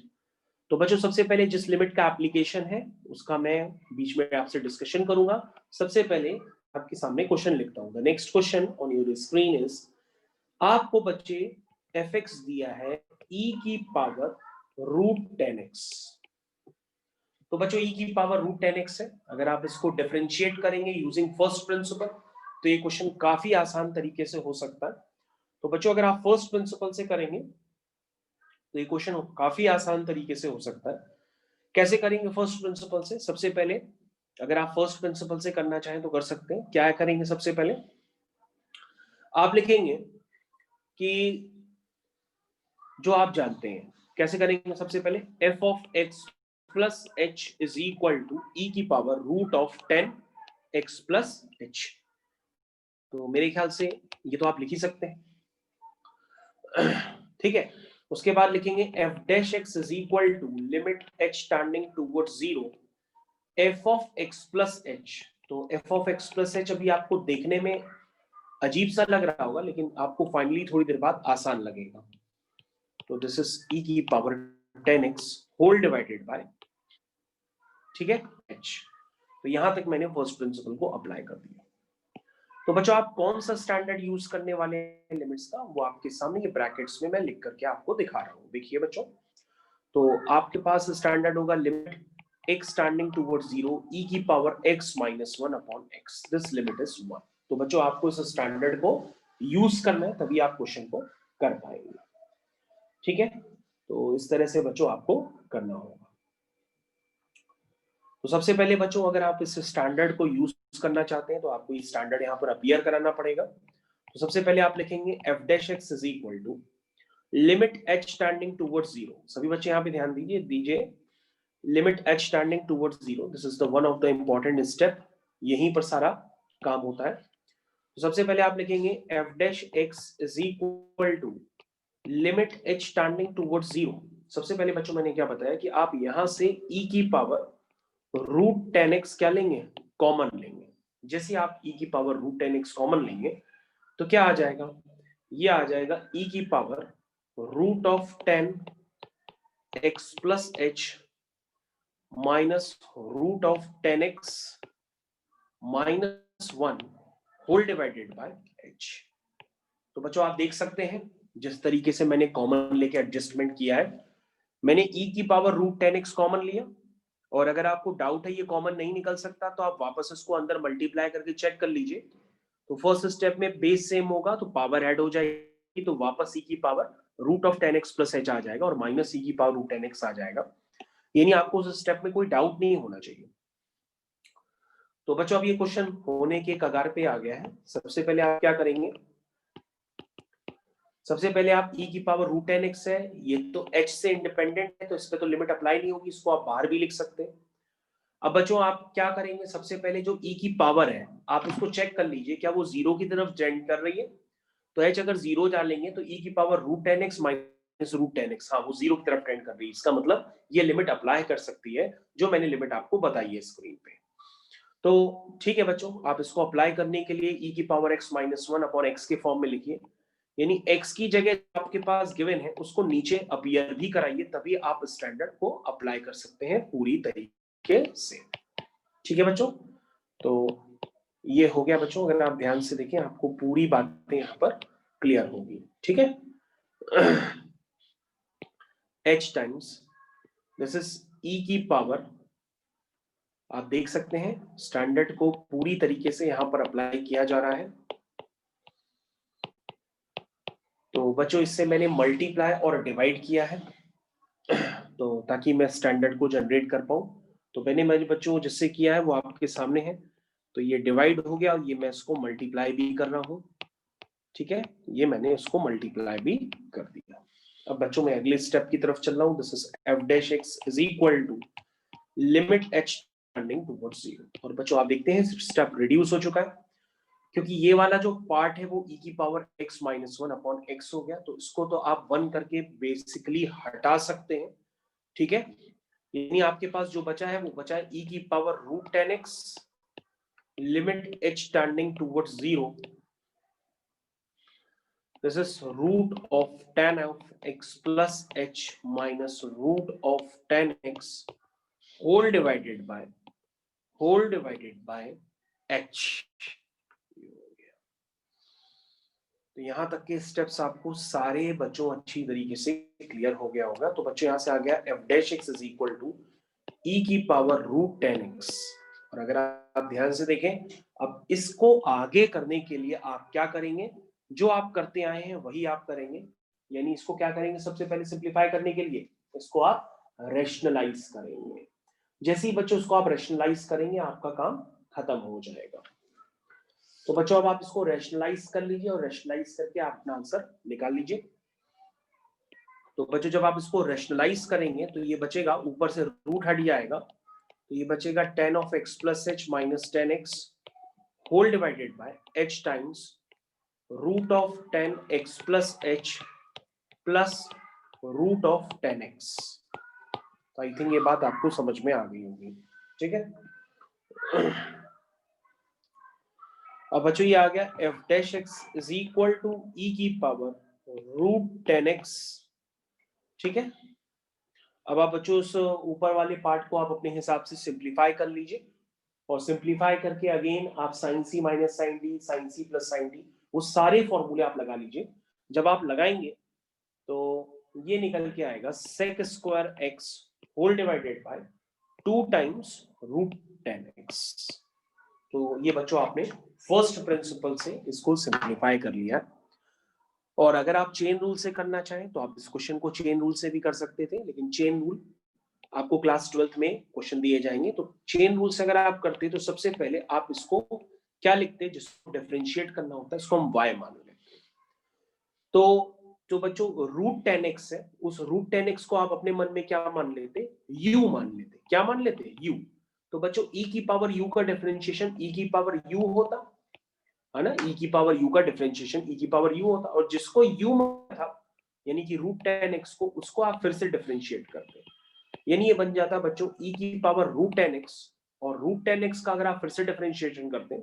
तो बच्चों सबसे पहले जिस लिमिट का एप्लीकेशन है उसका मैं बीच में आपसे डिस्कशन करूंगा। सबसे पहले आपके सामने क्वेश्चन लिखता हूं। The next question on your screen is, आपको बच्चे fx दिया है e की पावर √10x। तो बच्चों e की पावर √10x है, अगर आप इसको डिफरेंशिएट करेंगे यूजिंग फर्स्ट प्रिंसिपल तो ये क्वेश्चन काफी आसान तरीके से हो सकता है। तो बच्चों अगर आप फर्स्ट प्रिंसिपल से करेंगे तो ये क्वेश्चन काफी आसान तरीके से हो सकता है। कैसे करेंगे फर्स्ट प्रिंसिपल से, सबसे पहले अगर आप फर्स्ट प्रिंसिपल से करना चाहें तो कर सकते हैं। क्या करेंगे, सबसे पहले आप लिखेंगे कि जो आप जानते हैं, कैसे करेंगे, सबसे पहले f of x plus h is equal to e की पावर √10x प्लस h। तो मेरे ख्याल से ये तो आप लिख ही सकते हैं, ठीक है। उसके बाद लिखेंगे f dash x is equal to limit h tending towards zero f of x plus h। तो f of x plus h अभी आपको देखने में अजीब सा लग रहा होगा, लेकिन आपको फाइनली थोड़ी देर बाद आसान लगेगा। तो दिस इज e की power 10x whole divided by, ठीक है, h। तो यहां तक मैंने फर्स्ट प्रिंसिपल को अप्लाई कर दिया। तो बच्चों आप कौन सा स्टैंडर्ड यूज करने वाले हैं लिमिट्स का, वो आपके सामने ये ब्रैकेट्स में मैं लिख करके आपको दिखा रहा हूं। देखिए बच्चों, तो आपके पास स्टैंडर्ड होगा limit x tending towards 0 e की power x minus 1 upon x, this limit is 1। तो बच्चों आपको इस स्टैंडर्ड को यूज करना है, तभी आप क्वेश्चन को कर पाएंगे। ठीक है, तो इस तरह से बच्चों आपको करना होगा। तो सबसे पहले बच्चों अगर आप इस स्टैंडर्ड को यूज करना चाहते हैं तो आपको ये स्टैंडर्ड यहाँ पर अपीयर कराना पड़ेगा। तो सबसे पहले आप लिखेंगे f dash x is equal to limit h tending towards 0। सभी बच्चे यहाँ पे ध्यान दीजिए limit h tending towards 0, this is the one of the important step, यहीं पर सारा काम होता है। तो सबसे पहले आप लिखेंगे f dash x is equal to limit h tending towards 0। सबसे पहले बच्चों मैंने क्या बताया कि आप यहां से e की पावर रूट 10x क्या लेंगे, कॉमन लेंगे। जैसे आप e की पावर रूट 10x कॉमन लेंगे तो क्या आ जाएगा, ये आ जाएगा e की power root of 10x plus h minus root of 10x minus 1 whole divided by h। तो बच्चों आप देख सकते हैं जिस तरीके से मैंने कॉमन लेके एडजस्टमेंट किया है, मैंने e की पावर रूट 10x कॉमन लिया, और अगर आपको डाउट है ये कॉमन नहीं निकल सकता तो आप वापस इसको अंदर मल्टीप्लाई करके चेक कर लीजिए। तो फर्स्ट स्टेप में बेस सेम होगा तो पावर ऐड हो जाएगी, तो वापस e की power root of 10x plus h आ जाएगा और माइनस e की पावर रूट 10x आ जाएगा। यानी आपको उस स्टेप में कोई डाउट नहीं होना चाहिए। तो बच्चों अब ये क्वेश्चन होने के कगार पे आ गया है। सबसे पहले आप क्या करेंगे, सबसे पहले आप e की पावर रूट 10x है, ये तो h से इंडिपेंडेंट है तो इस पे तो लिमिट अप्लाई नहीं होगी, इसको आप बाहर भी लिख सकते हैं। अब बच्चों आप क्या करेंगे, सबसे पहले जो e की पावर है आप उसको चेक कर लीजिए क्या वो जीरो की तरफ टेंड कर रही है। तो h अगर जीरो डालेंगे तो e की power root 10x minus root 10x, हाँ वो जीरो की तरफ टेंड कर रही है, इसका मतलब ये लिमिट अप्लाई कर सकती है जो मैंने लिमिट आपको बताई है स्क्रीन पे। तो ठीक है बच्चों, आप इसको अप्लाई करने के लिए e की power x minus 1 upon x के फॉर्म में लिखिए, यानी x की जगह आपके पास गिवन है उसको नीचे अपीयर भी कराइए, तभी आप स्टैंडर्ड को अप्लाई कर सकते हैं पूरी तरीके से। ठीक है बच्चों, तो ये हो गया बच्चों, अगर आप ध्यान से देखें आपको पूरी बातें यहाँ पर क्लियर होगी। ठीक है, h times this is e की पावर, आप देख सकते हैं स्टैंडर्ड को पूरी तरीके से यहाँ पर अप्लाई किया जा रहा है। तो बच्चों इससे मैंने मल्टीप्लाई और डिवाइड किया है तो ताकि मैं स्टैंडर्ड को जनरेट कर पाऊं। तो मैंने मेरे बच्चों जिससे किया है वो आपके सामने है, तो ये डिवाइड हो गया और ये मैं इसको मल्टीप्लाई भी कर रहा हूं। ठीक है, ये मैंने इसको मल्टीप्लाई भी कर दिया। अब बच्चों मैं अगले स्टेप की तरफ चल रहा हूं, this is f dash x is equal to limit h tending towards 0। और बच्चों आप देखते हैं स्टेप रिड्यूस हो चुका है, क्योंकि ये वाला जो पार्ट है वो e की power x minus 1 upon x हो गया, तो इसको तो आप 1 करके बेसिकली हटा सकते हैं। ठीक है, यानी आपके पास जो बचा है वो बचा है e की power root 10x limit h tending towards 0, this is root of 10 of x plus h minus root of 10x whole divided by h। तो यहां तक के स्टेप्स आपको सारे बच्चों अच्छी तरीके से क्लियर हो गया होगा। तो बच्चों यहां से आ गया f dash x is equal to e की पावर रूट 10x। और अगर आप ध्यान से देखें, अब इसको आगे करने के लिए आप क्या करेंगे, जो आप करते आए हैं वही आप करेंगे। यानी इसको क्या करेंगे, सबसे पहले सिंप्लीफाई करने के लिए इसको आप रैशनलाइज करेंगे। जैसे ही बच्चों इसको आप रैशनलाइज करेंगे आपका काम खत्म हो जाएगा। तो बच्चों अब आप इसको रैशनलाइज कर लीजिए और रैशनलाइज करके आप अपना आंसर निकाल लीजिए। तो बच्चों जब आप इसको रैशनलाइज करेंगे तो ये बचेगा, ऊपर से रूट हट जाएगा, तो ये बचेगा 10 of x plus h minus 10x whole divided by h times root of 10x plus h plus root of 10x। तो आई थिंक ये बात आपको समझ में आ गई होगी। ठीक है, अब बच्चों ये आ गया f dash x is equal to e की पावर रूट 10x। ठीक है, अब आप बच्चों उस ऊपर वाले पार्ट को आप अपने हिसाब से सिंप्लीफाई कर लीजिए, और सिंप्लीफाई करके अगेन आप sine c minus sine d, sine c plus sine d, वो सारे फॉर्मूले आप लगा लीजिए। जब आप लगाएंगे तो ये निकल के आएगा sec square x whole divided by 2 times root 10x। तो ये बच्चों आपने फर्स्ट प्रिंसिपल से इसको सिंप्लीफाई कर लिया। और अगर आप चेन रूल से करना चाहें तो आप इस क्वेश्चन को चेन रूल से भी कर सकते थे, लेकिन चेन रूल आपको क्लास 12th में क्वेश्चन दिए जाएंगे। तो चेन रूल से अगर आप करते तो सबसे पहले आप इसको क्या लिखते, जिसको डिफरेंशिएट करना होता है इसको हम y मान लेते। तो जो बच्चों रूट 10x है, उस रूट 10x को आप अपने मन में क्या मान लेते, u मान लेते। क्या मान लेते, u। तो बच्चों e की पावर u का डिफरेंशिएशन e की पावर u होता है ना, e की पावर u का डिफरेंशिएशन e की पावर u होता, और जिसको u माना था यानी कि रूट 10x को, उसको आप फिर से डिफरेंशिएट करते, यानी ये बन जाता बच्चों e की पावर रूट 10x। और रूट 10x का अगर आप फिर से डिफरेंशिएशन करते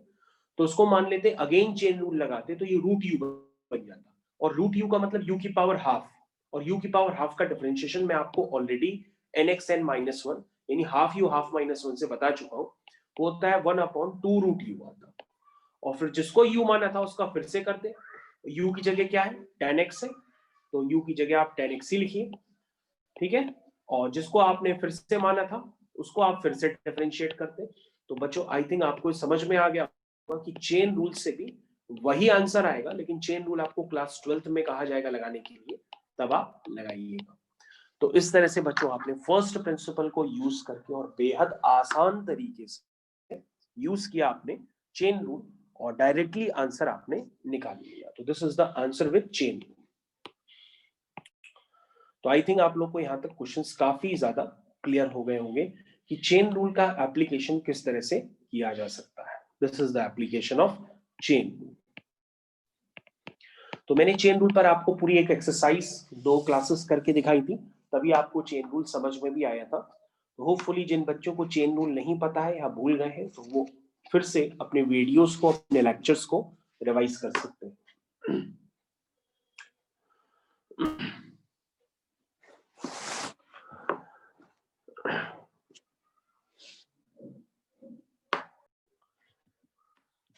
तो उसको मान लेते, अगेन चेन रूल लगाते तो ये रूट u बन जाता, और रूट u का मतलब u की पावर हाफ, और u की पावर हाफ का डिफरेंशिएशन मैं आपको ऑलरेडी nxn माइनस 1 यानी हाफ u हाफ माइनस 1 से बता चुका हूं, वो होता है 1/2 रूट u आता। और फिर जिसको u माना था उसका फिर से करते, u की जगह क्या है 10x है, तो u की जगह आप 10x ही लिखिए, ठीक है। और जिसको आपने फिर से माना था उसको आप फिर से डिफरेंशिएट करते। तो बच्चों आई थिंक आपको समझ में आ गया होगा कि चेन रूल से भी वही आंसर आएगा, लेकिन चेन रूल आपको क्लास 12th में कहा जाएगा लगाने के लिए, तब आप लगाइएगा। तो इस तरह से बच्चों आपने फर्स्ट प्रिंसिपल को यूज करके और बेहद आसान तरीके से यूज किया आपने चेन रूल, और डायरेक्टली आंसर आपने निकाल लिया। तो this is the answer with chain rule. तो आई थिंक आप लोग को यहां तक क्वेश्चंस काफी ज्यादा क्लियर हो गए होंगे कि चेन रूल का एप्लीकेशन किस तरह से किया जा सकता है। This is the application of chain rule. तो मैंने चेन रूल पर आपको पूरी एक एक्सरसाइज 2 क्लासेस करके दिखाई थी, तभी आपको चेन रूल समझ में भी आया था। तो होपफुली जिन बच्चों को चेन रूल नहीं पता है या भूल गए हैं, तो वो फिर से अपने वीडियोस को, अपने लेक्चर्स को रिवाइज कर सकते हैं।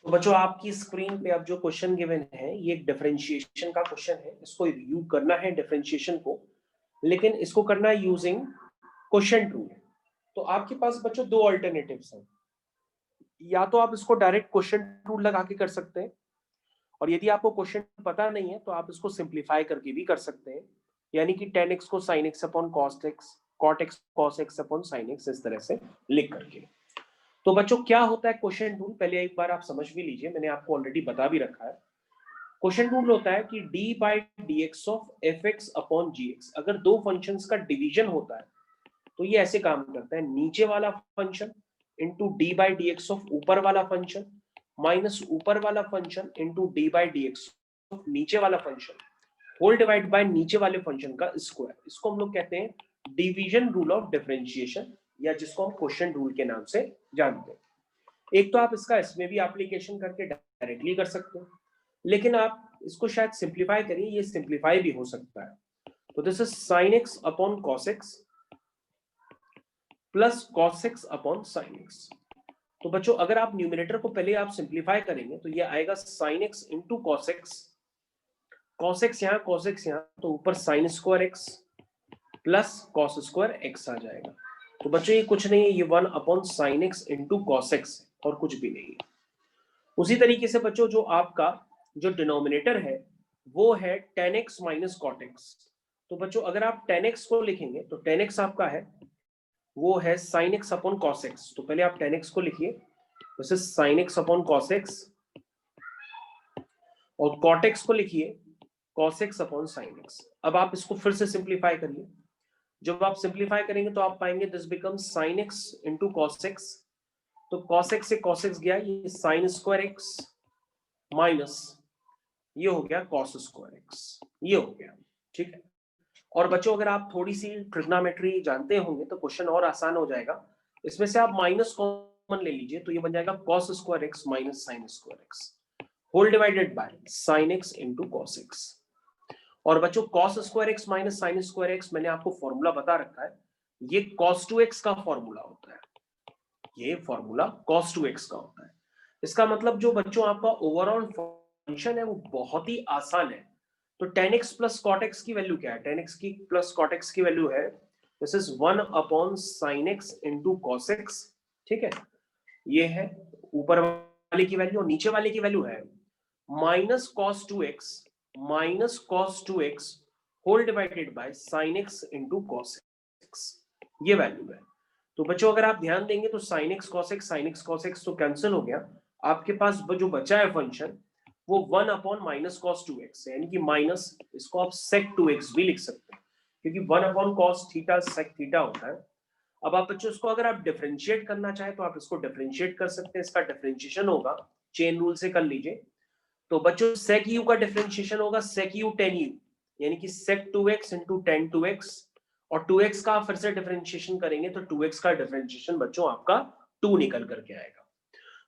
तो बच्चों आपकी स्क्रीन पे अब जो क्वेश्चन गिवन है ये एक डिफरेंशिएशन का क्वेश्चन है। इसको रिव्यू करना है डिफरेंशिएशन को, लेकिन इसको करना है यूजिंग क्वोशिएंट रूल। तो आपके पास बच्चों 2 अल्टरनेटिव्स हैं, या तो आप इसको डायरेक्ट क्वोशिएंट रूल लगा के कर सकते हैं, और यदि आपको क्वोशिएंट पता नहीं है तो आप इसको सिंप्लीफाई करके भी कर सकते हैं, यानी कि 10x को sin x upon cos x, cot x cos x upon sin x, इस तरह से लिख करके। तो बच्चों क्या होता है क्वोशिएंट रूल, पहले एक बार आप समझ भी लीजिए, मैंने आपको ऑलरेडी बता भी रखा है। क्वोशिएंट रूल होता है कि d by d x of f x upon g x, अगर दो फंक्शंस का डिवीजन होता है तो ये ऐसे काम करता है, नीचे वाला function into D by d x of ऊपर वाला फंक्शन माइनस ऊपर वाला function into D by d x of नीचे वाला फंक्शन होल डिवाइड बाय नीचे वाले फंक्शन का स्क्वायर। इसको हम लोग कहते हैं डिवीजन रूल ऑफ डिफरेंशिएशन, या जिसको हम क्वोशिएंट रूल के नाम से जानते हैं। एक तो आप इसका इसमें भी एप्लीकेशन करके डायरेक्टली कर सकते हैं, लेकिन आप इसको शायद सिंप्लीफाई करिए, ये सिंप्लीफाई भी हो सकता है। तो this is sin x upon cos x plus cos x upon sin x। तो बच्चों अगर आप न्यूमिनेटर को पहले आप सिंप्लीफाई करेंगे तो ये आएगा sin x into cos x, cos x यहाँ cos x यहाँ, तो ऊपर sin square x plus cos square x आ जाएगा। तो बच्चों ये कुछ नहीं है, ये 1 upon sin x into cos x और कुछ भी नहीं है। उसी तरीके से बच्चों जो आपका जो डिनोमिनेटर है वो है 10x माइनस cot x। तो बच्चों अगर आप 10x को लिखेंगे तो 10x आपका है वो है sin x upon cos x। तो पहले आप 10x को लिखिए, वैसे sin x upon cos x, और cot x को लिखिए cos x upon sin x। अब आप इसको फिर से सिंप्लीफाई करिए, जब आप सिंप्लीफाई करेंगे तो आप पाएंगे this becomes sin x into cos x। तो cos x से cos x गया, ये sin स्क्वायर x माइनस ये हो गया cos स्क्वायर x, ये हो गया, ठीक है। और बच्चों अगर आप थोड़ी सी ट्रिग्नोमेट्री जानते होंगे तो क्वेश्चन और आसान हो जाएगा। इसमें से आप माइनस कॉमन ले लीजिए, तो ये बन जाएगा cos square x minus sin square x whole divided by sin x into cos x। और बच्चों cos square x minus sin square x मैंने आपको फॉर्मूला बता रखा है, ये cos 2x का फॉर्मूला होता है, ये फॉर्मूला cos 2x का होता है। इसका मतलब जो बच्चों आपका ओवरऑल फंक्शन है वो बहुत ही आसान है। तो 10x प्लस cot x की वैल्यू क्या है, 10x की प्लस cot x की वैल्यू है this is 1 upon sine x into cos x, ठीक है। ये है ऊपर वाले की वैल्यू, और नीचे वाले की वैल्यू है minus cos 2x whole divided by sine x into cos x, ये वैल्यू है। तो बच्चों अगर आप ध्यान देंगे तो साइन एक्स कॉस एक्स तो कैंसिल हो गया, आपके पास जो बचा है फंक्शन वो 1 अपॉन माइनस कॉस 2x, यानी कि माइनस, इसको आप सेक 2x भी लिख सकते हैं क्योंकि 1 upon cos theta sec theta होता है। अब आप बच्चों इसको अगर आप डिफरेंशिएट करना चाहें तो आप इसको डिफरेंशिएट कर सकते हैं, इसका डिफरेंशिएशन होगा, चेन रूल से कर लीजिए। तो बच्चों सेक यू का डिफरेंशिएशन होगा सेक यू टेन यू, यानी कि सेक 2x इंटू टेन 2x, और 2x का फिर से डिफरेंशिएशन करेंगे तो 2x का डिफरेंशिएशन बच्चों आपका 2 निकल करके आएगा।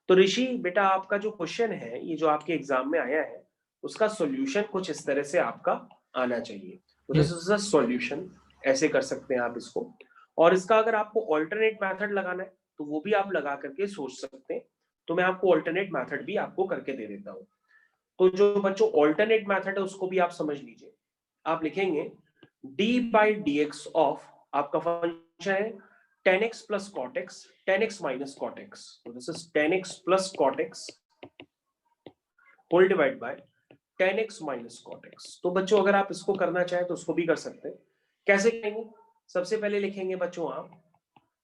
तो ऋषि बेटा आपका जो क्वेश्चन है ये जो आपके एग्जाम में आया है उसका सॉल्यूशन कुछ इस तरह से आपका आना चाहिए। तो दिस इज द सॉल्यूशन, ऐसे कर सकते हैं आप इसको। और इसका अगर आपको ऑल्टरनेट मेथड लगाना है तो वो भी आप लगा करके सोच सकते हैं, तो मैं आपको ऑल्टरनेट मेथड भी आपको करके दे देता हूँ। तो जो बच्चों ऑल्टरनेट मेथड है उसको भी आप समझ लीजिए। आप लिखेंगे d by d x of, आपका फंक्शन है tan x plus cot x, tan x minus cot x, so this is tan x plus cot x whole divided by tan x minus cot x। तो बच्चों अगर आप इसको करना चाहें तो उसको भी कर सकते हैं। कैसे करेंगे? सबसे पहले लिखेंगे बच्चों आप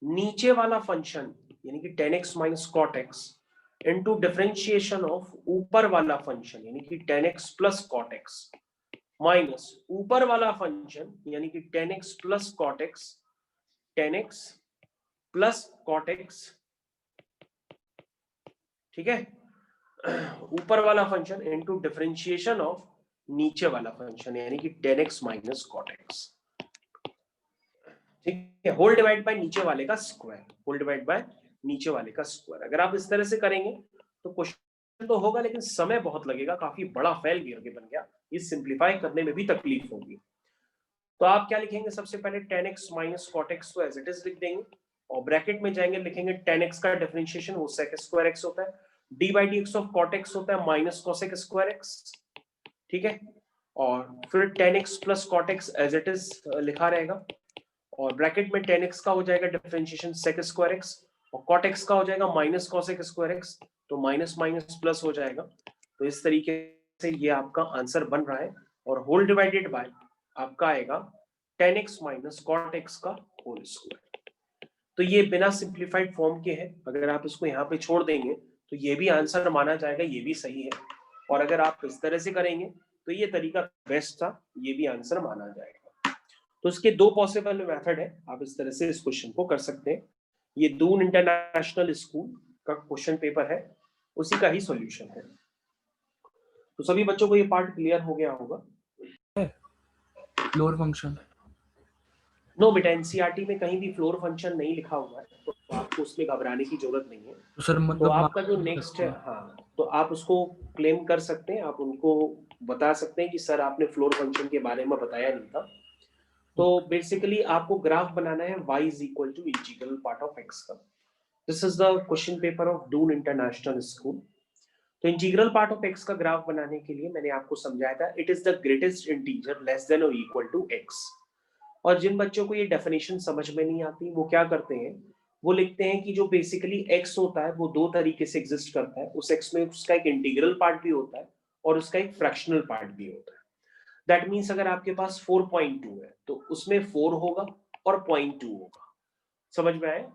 नीचे वाला फंक्शन यानी कि tan x minus cot x into differentiation of ऊपर वाला फंक्शन यानी कि tan x plus cot x minus ऊपर वाला फंक्शन यानी कि tan x plus cot x, tan x plus cot x, ठीक है, ऊपर वाला फंक्शन इनटू डिफरेंशिएशन ऑफ नीचे वाला फंक्शन यानी कि tan x minus cot x, ठीक है, होल डिवाइड बाय नीचे वाले का स्क्वायर, होल डिवाइड बाय नीचे वाले का स्क्वायर। अगर आप इस तरह से करेंगे तो क्वेश्चन तो होगा लेकिन समय बहुत लगेगा, काफी बड़ा फैल करके बन गया, ये सिंप्लीफाई करने में भी तकलीफ होगी। तो आप क्या लिखेंगे? सबसे पहले tan x minus cot x को एज इट इज लिख देंगे और ब्रैकेट में जाएंगे, लिखेंगे tan x का डिफरेंशिएशन वो sec स्क्वायर x होता है, d by d x of cot x होता है माइनस cosec स्क्वायर x, ठीक है, और फिर tan x plus cot x as it is लिखा रहेगा और ब्रैकेट में tan x का हो जाएगा डिफरेंशिएशन sec स्क्वायर x और cot x का हो जाएगा माइनस cosec स्क्वायर x, तो माइनस माइनस प्लस हो जाएगा। तो इस तरीके से ये आपका आंसर बन रहा है और होल डिवाइडेड बाय आपका आएगा tan x minus cot x का होल स्क्वायर। तो ये बिना सिंप्लीफाइड फॉर्म के है, अगर आप इसको यहाँ पे छोड़ देंगे तो ये भी आंसर माना जाएगा, ये भी सही है, और अगर आप इस तरह से करेंगे तो ये तरीका बेस्ट था, ये भी आंसर माना जाएगा। तो इसके दो पॉसिबल मेथड है, आप इस तरह से इस क्वेश्चन को कर सकते हैं। ये दून इंटरनेशनल स्कूल का क्वेश्चन पेपर है, उसी का ही सॉल्यूशन है। तो सभी बच्चों को ये पार्ट क्लियर हो गया होगा। फ्लोर फंक्शन नो बेटा, एनसीईआरटी में कहीं भी फ्लोर फंक्शन नहीं लिखा हुआ है, तो आपको उसमें घबराने की जरूरत नहीं है। तो सर तो मतलब आपका जो नेक्स्ट है, हाँ, तो आप उसको क्लेम कर सकते हैं, आप उनको बता सकते हैं कि सर आपने फ्लोर फंक्शन के बारे में बताया नहीं था। तो बेसिकली आपको ग्राफ बनाना है y is equal to integral part of x का। This is the question paper of Doon International School. तो इंटीग्रल पार्ट ऑफ x का ग्राफ बनाने के लिए मैंने आपको समझाया था it is the greatest integer less than और इक्वल टू x। और जिन बच्चों को ये डेफिनेशन समझ में नहीं आती वो क्या करते हैं, वो लिखते हैं कि जो बेसिकली x होता है वो दो तरीके से एग्जिस्ट करता है, उस x में उसका एक इंटीग्रल पार्ट भी होता है और उसका एक फ्रैक्शनल पार्ट भी होता है। दैट मीन्स अगर आपके पास 4.2 है तो उसमें 4 होगा और 0.2 होगा, समझ में आए?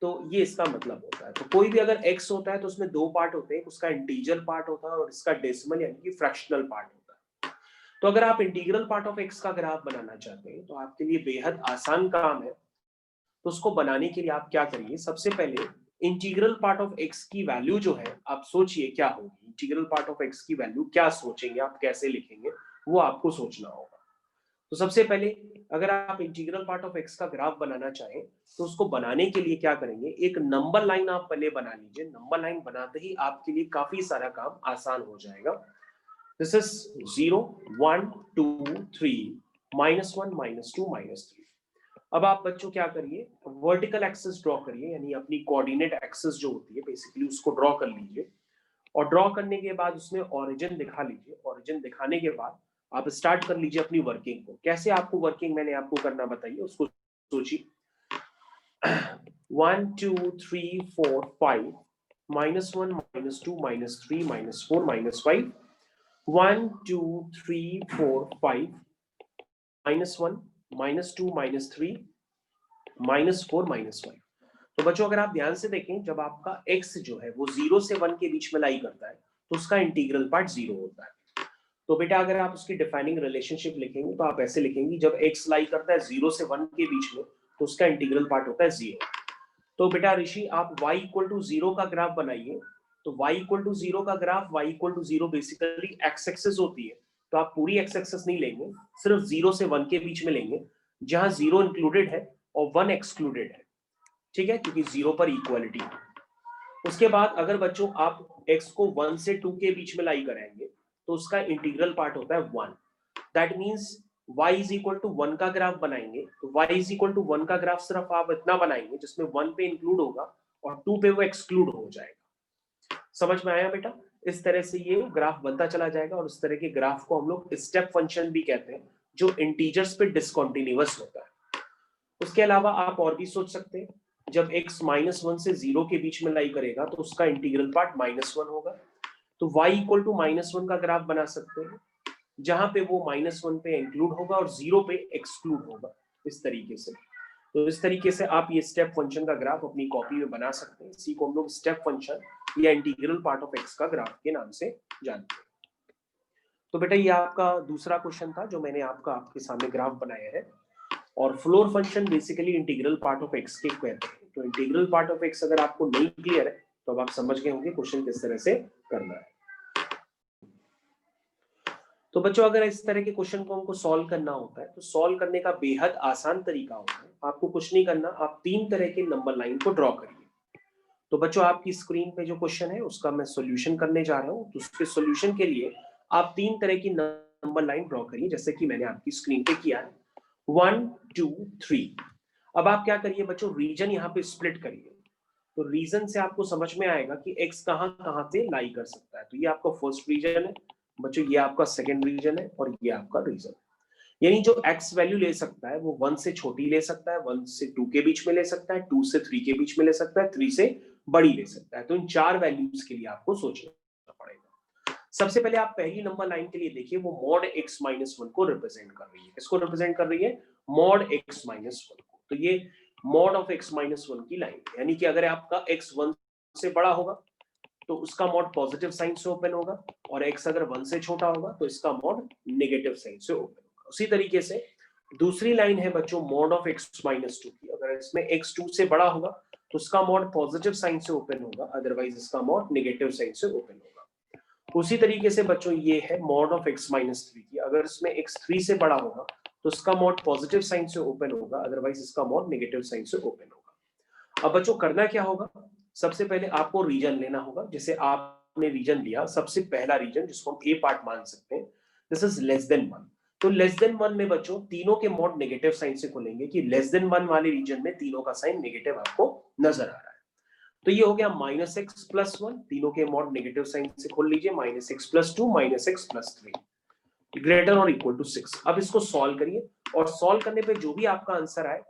तो ये इसका मतलब होता है। तो कोई भी अगर x होता है तो उसमें दो पार्ट होते हैं, उसका इंटीजर पार्ट होता है और इसका डेसिमल यानी कि फ्रैक्शनल पार्ट होता है। तो अगर आप इंटीग्रल पार्ट ऑफ x का ग्राफ बनाना चाहते हैं तो आपके लिए बेहद आसान काम है। तो उसको बनाने के लिए आप क्या करिए, सबसे पहले इंटीग्रल पार्ट ऑफ x की वैल्यू जो है आप सोचिए क्या होगी, इंटीग्रल पार्ट ऑफ x की वैल्यू क्या सोचेंगे आप, कैसे लिखेंगे वो आपको सोचना होगा। तो सबसे पहले अगर आप इंटीग्रल पार्ट ऑफ x का ग्राफ बनाना चाहें तो उसको बनाने के लिए क्या करेंगे, एक नंबर लाइन आप पहले बना लीजिए। नंबर लाइन बनाते ही आपके लिए काफी सारा काम आसान हो जाएगा। This is 0 1 2 3 -1 -2 -3। अब आप बच्चों क्या करिए, वर्टिकल एक्सिस ड्रॉ करिए, यानी अपनी कोऑर्डिनेट एक्सिस जो होती है बेसिकली उसको ड्रॉ कर लीजिए और ड्रॉ करने के बाद उसमें ओरिजिन दिखा लीजिए। ओरिजिन दिखाने के बाद आप स्टार्ट कर लीजिए अपनी वर्किंग को। कैसे आपको वर्किंग मैंने आपको करना बताइए, उसको सोचिए 1 2 3 4 5 -1 -2 -3 -4 -5 1 2 3 4 5 -1 -2 -3 -4 -5। तो बच्चों अगर आप ध्यान से देखें, जब आपका x जो है वो 0 से 1 के बीच में लाई करता है तो उसका इंटीग्रल पार्ट 0 होता है। तो बेटा अगर आप उसकी डिफाइनिंग रिलेशनशिप लिखेंगे तो आप ऐसे लिखेंगे, जब x लाई करता है 0 से 1 के बीच में तो उसका इंटीग्रल पार्ट होता है 0। तो बेटा ऋषि आप y इक्वल टू 0 का ग्राफ बनाइए। तो y इक्वल टू 0 का graph, y equal to 0 basically x axis होती है, तो आप पूरी x एक्सिस नहीं लेंगे, सिर्फ 0 से 1 के बीच में लेंगे, जहां 0 इंक्लूडेड है और 1 एक्सक्लूडेड है, ठीक है, क्योंकि 0 पर इक्वालिटी है। उसके बाद अगर बच्चों आप x को 1 से 2 के बीच में लाई कराएंगे तो उसका इंटीग्रल पार्ट होता है 1। That means y is equal to 1 का ग्राफ बनाएंगे तो y इज इक्वल टू 1 का ग्राफ सिर्फ आप इतना बनाएंगे जिसमें 1 पे इंक्लूड होगा और 2 पे वो एक्सक्लूड हो जाएगा। समझ में आया बेटा? इस तरह से ये ग्राफ बनता चला जाएगा और इस तरह के ग्राफ को हम लोग स्टेप फंक्शन भी कहते हैं, जो इंटीजर्स पे डिसकंटीन्यूअस होता है। उसके अलावा आप और भी सोच सकते हैं, जब x -1 से 0 के बीच में लाई करेगा तो उसका इंटीग्रल पार्ट -1 होगा। तो y इक्वल टू -1 का ग्राफ बना सकते हैं, जहां पे वो -1 पे इंक्लूड होगा और 0 पे एक्सक्लूड होगा, इस तरीके से। तो इस तरीके से आप ये स्टेप फंक्शन का ग्राफ अपनी कॉपी में बना सकते हैं। इसी को हम लोग स्टेप फंक्शन या इंटीग्रल पार्ट ऑफ x का ग्राफ के नाम से जानते हैं। तो बेटा ये आपका दूसरा क्वेश्चन था जो मैंने आपके सामने ग्राफ बनाया है। और floor function basically integral part of x के कहते हैं। तो इंटीग्रल पार्ट ऑफ x अगर आपको नहीं क्लियर है तो अब आप समझ गए होंगे क्वेश्चन किस तरह से करना है। तो बच्चों अगर इस तरह के क्वेश्चन को हमको सॉल्व करना होता है तो सॉल्व करने का बेहद आसान तरीका होता है। आपको कुछ नहीं करना, आप 3 तरह के नंबर लाइन को ड्रॉ करिए। तो बच्चों आपकी स्क्रीन पे जो क्वेश्चन है उसका मैं सॉल्यूशन करने जा रहा हूँ। तो उसके सॉल्यूशन के लिए आप 3 तरह की नंबर लाइन ड्रॉ करिए, जैसे कि मैंने आपकी स्क्रीन पे किया है 1 2 3। अब आप क्या करिए बच्चों, रीजन यहाँ पे स्प्लिट करिए। तो रीजन से आपको समझ में आएगा कि x कहाँ कहाँ पे लाई कर सकता है। तो ये आपका फर्स्ट रीजन है बच्चों, ये आपका सेकंड रीजन है और ये आपका रीजन। यानी जो x वैल्यू ले सकता है वो 1 से छोटी ले सकता है, 1 से 2 के बीच में ले सकता है, 2 से 3 के बीच में ले सकता है, 3 से बड़ी ले सकता है। तो इन 4 वैल्यूज के लिए आपको सोचना पड़ेगा। सबसे पहले आप पहली नंबर लाइन के लिए देखिए, वो मॉड x -1 को रिप्रेजेंट कर रही है। किसको रिप्रेजेंट कर रही है? मॉड x -1 को। तो ये मॉड ऑफ x -1 की लाइन, यानी कि अगर आपका x 1 से बड़ा होगा तो उसका मॉड पॉजिटिव साइन से ओपन होगा, और x अगर 1 से छोटा होगा तो इसका मॉड नेगेटिव साइन से ओपन होगा। उसी तरीके से दूसरी लाइन है बच्चों मॉड ऑफ x -2 की। अगर इसमें x 2 से बड़ा होगा तो उसका मॉड पॉजिटिव साइन से ओपन होगा, अदरवाइज इसका मॉड नेगेटिव साइन से ओपन होगा। उसी तरीके से बच्चों ये है मॉड ऑफ x -3 की। अगर इसमें x 3 से बड़ा होगा तो इसका मॉड पॉजिटिव साइन से ओपन होगा, अदरवाइज इसका मॉड नेगेटिव साइन से ओपन होगा। अब बच्चों करना क्या होगा, सबसे पहले आपको रीजन लेना होगा। जैसे आपने रीजन लिया, सबसे पहला रीजन जिसको हम ए पार्ट मान सकते हैं, दिस इज लेस देन 1। तो लेस देन 1 में बच्चों तीनों के मॉड नेगेटिव साइन से खुलेंगे, कि लेस देन 1 वाले रीजन में तीनों का साइन नेगेटिव आपको नजर आ रहा है। तो ये हो गया -x + 1, तीनों के मॉड नेगेटिव साइन से खोल लीजिए, -x + 2 -x + 3 ग्रेटर और इक्वल टू 6। अब इसको सॉल्व करिए, और सॉल्व करने पे जो भी आपका आंसर आए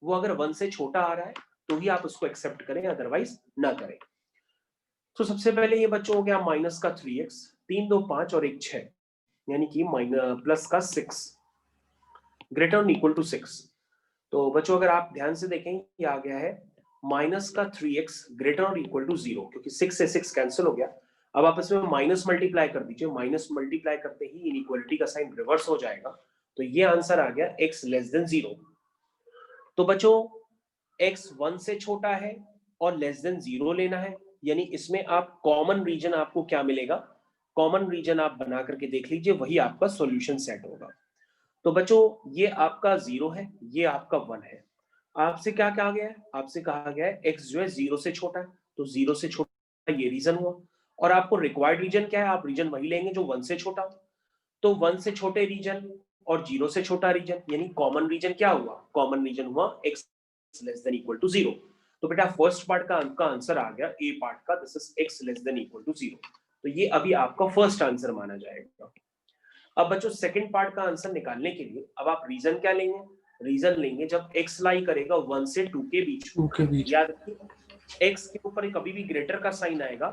वो अगर 1 से छोटा आ रहा है तो ही आप उसको एक्सेप्ट करें, अदरवाइज ना करें। तो सबसे पहले ये बच्चों हो गया माइनस का 3x, 3 2 5 और 1 6, यानी कि प्लस का 6 ग्रेटर और इक्वल टू 6। तो बच्चों अगर आप ध्यान से देखें ये आ गया है माइनस का 3x ग्रेटर और इक्वल टू 0, क्योंकि 6 से 6 कैंसिल हो गया। अब आप इसमें माइनस मल्टीप्लाई कर दीजिए, माइनस मल्टीप्लाई करते ही इनइक्वालिटी का साइन रिवर्स हो जाएगा। तो ये आंसर आ गया x लेस देन 0। तो बच्चों x 1 से छोटा है और लेस देन 0 लेना है, यानी इसमें आप कॉमन रीजन आपको क्या मिलेगा, कॉमन रीजन आप बना करके देख लीजिए, वही आपका सॉल्यूशन सेट होगा। तो बच्चों ये आपका 0 है, ये आपका 1 है। आपसे क्या कहा गया है? आपसे कहा गया है x जो है 0 से छोटा है, तो 0 से छोटा ये रीजन हुआ। और आपको रिक्वायर्ड रीजन क्या है? आप रीजन वही लेंगे जो 1 से छोटा हो। तो 1 से छोटे रीजन और 0 से छोटा रीजन, यानी कॉमन रीजन क्या हुआ? कॉमन रीजन हुआ x less than equal to 0। तो बेटा फर्स्ट पार्ट का आपका आंसर आ गया ए पार्ट का, this is x less than equal to 0। तो ये अभी आपका फर्स्ट आंसर माना जाएगा। अब बच्चों सेकंड पार्ट का आंसर निकालने के लिए अब आप रीजन क्या लेंगे? रीजन लेंगे जब x लाई करेगा 1 से 2 के बीच। याद रखिए x के ऊपर कभी भी ग्रेटर का साइन आएगा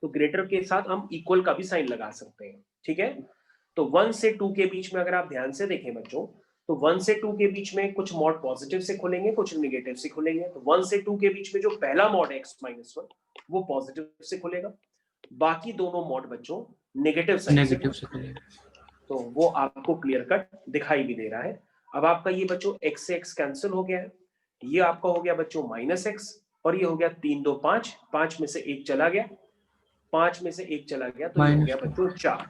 तो ग्रेटर के साथ हम इक्वल का भी साइन लगा सकते हैं, ठीक है। तो 1 से 2 के बीच में अगर आप ध्यान से देखें बच्चों, तो 1 से 2 के बीच में कुछ मॉड पॉजिटिव से खुलेंगे, कुछ नेगेटिव से खुलेंगे। तो 1 से 2 के बीच में जो पहला मॉड है x-1 वो पॉजिटिव से खुलेगा, बाकी दोनों मॉड बच्चों नेगेटिव से खुलेगा। तो वो आपको क्लियर कट दिखाई भी दे रहा है। अब आपका ये बच्चों x से x कैंसिल हो गया है, ये आपका हो गया बच्चों -x और ये हो गया 3 2 5, 5 में से 1 चला गया, 5 में से 1 चला गया तो ये हो गया बच्चों 4।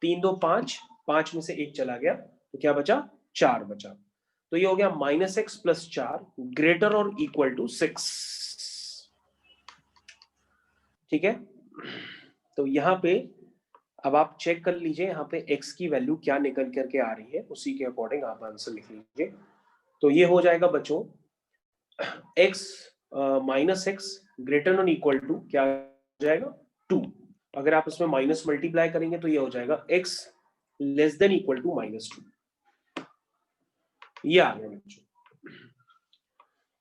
3 2 5, 5 में से 1 चला गया तो क्या बचा, 4 बचा। तो ये हो गया -x + 4 ग्रेटर और इक्वल टू 6, ठीक है। तो यहाँ पे अब आप चेक कर लीजिए यहाँ पे x की वैल्यू क्या निकल करके आ रही है, उसी के अकॉर्डिंग आप आंसर लिख लीजिए। तो ये हो जाएगा बच्चों x -x ग्रेटर और इक्वल टू क्या हो जाएगा 2। अगर आप इसमें माइनस मल्टीप्लाई करेंगे तो ये हो जाएगा x < टू -2। ये आ गया बच्चों।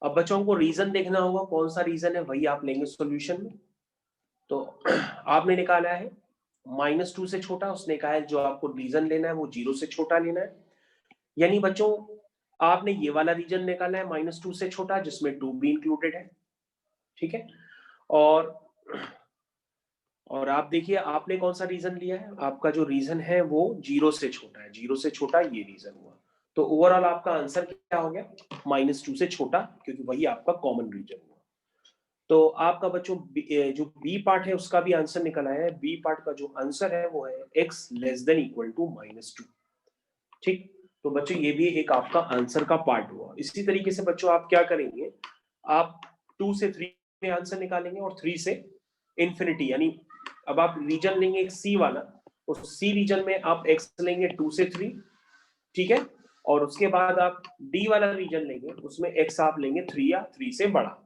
अब बच्चों को रीजन देखना होगा, कौन सा रीजन है वही आप लेंगे सॉल्यूशन में। तो आपने निकाला है -2 से छोटा, उसने कहा है जो आपको रीजन लेना है वो 0 से छोटा लेना है। यानी बच्चों आपने ये वाला रीजन निकाला है -2 से छोटा जिसमें 2 भी इंक्लूडेड है, ठीक है। और आप देखिए आपने कौन सा रीजन लिया है, आपका जो रीजन है वो 0 से छोटा है, 0 से छोटा ये रीजन हुआ। तो ओवरऑल आपका आंसर क्या हो गया, -2 से छोटा, क्योंकि वही आपका कॉमन रीजन हुआ। तो आपका बच्चों जो बी पार्ट है उसका भी आंसर निकल आया है। बी पार्ट का जो आंसर है वो है x < टू -2, ठीक। तो बच्चों ये भी एक आपका आंसर का पार्ट हुआ। इसी तरीके से बच्चों आप क्या करेंगे, आप 2 से 3 में आंसर निकालेंगे और 3 से इंफिनिटी, यानी अब आप रीजन लेंगे एक सी वाला, उस सी रीजन में आप x लेंगे 2 से 3, ठीक है। और उसके बाद आप डी वाला रीजन लेंगे, उसमें x आप लेंगे 3 या 3 से बड़ा।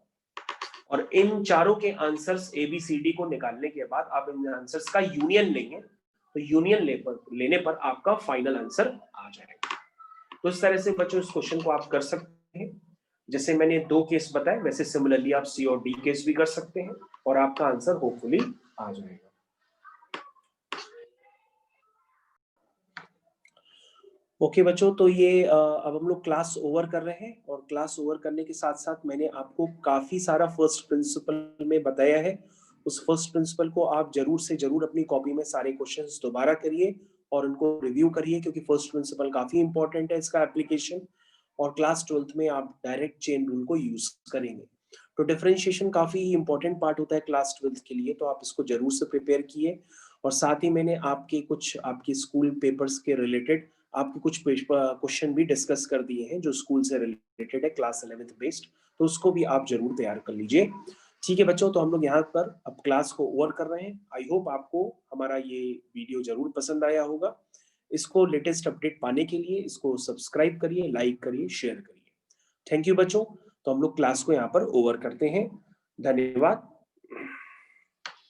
और इन चारों के answers A B C D को निकालने के बाद आप इन आंसर्स का यूनियन लेंगे, तो यूनियन लेने पर आपका फाइनल आंसर आ जाएगा। तो इस तरह से बच्चों इस क्वेश्चन को आप कर सकते हैं। जैसे मैंने 2 केस बताए वैसे सिमिलरली आप सी और डी केस भी कर सकते हैं और आपका आंसर होपफुली आ जाएगा। ओके बच्चों, तो ये अब हम लोग क्लास ओवर कर रहे हैं और क्लास ओवर करने के साथ साथ मैंने आपको काफी सारा फर्स्ट प्रिंसिपल में बताया है। उस फर्स्ट प्रिंसिपल को आप जरूर से जरूर अपनी कॉपी में सारे क्वेश्चंस दोबारा करिए और उनको रिव्यू करिए, क्योंकि फर्स्ट प्रिंसिपल काफी इंपॉर्टेंट है इसका एप्लीकेशन। और क्लास 12th में आप डायरेक्ट चेन रूल को यूज करेंगे। तो डिफरेंशिएशन काफी इंपॉर्टेंट पार्ट होता है क्लास 12th के लिए, तो आप इसको जरूर से प्रिपेयर किए। और साथ ही मैंने आपके कुछ आपके स्कूल पेपर्स के रिलेटेड आपके कुछ क्वेश्चन भी डिस्कस कर दिए हैं जो स्कूल से रिलेटेड है, क्लास 11th बेस्ड, तो उसको भी आप जरूर तैयार कर लीजिए। ठीक है बच्चों, तो हम लोग यहाँ पर अब क्लास को ओवर कर रहे हैं। आई होप आपको हमारा ये वीडियो जरूर पसंद आया होगा। इसको लेटेस्ट अपडेट पाने के लिए इसको सब्सक्राइब करिए, लाइक करिए, शेयर करिए। थैंक यू बच्चों। तो हम लोग क्लास को यहाँ पर ओवर करते हैं। धन्यवाद।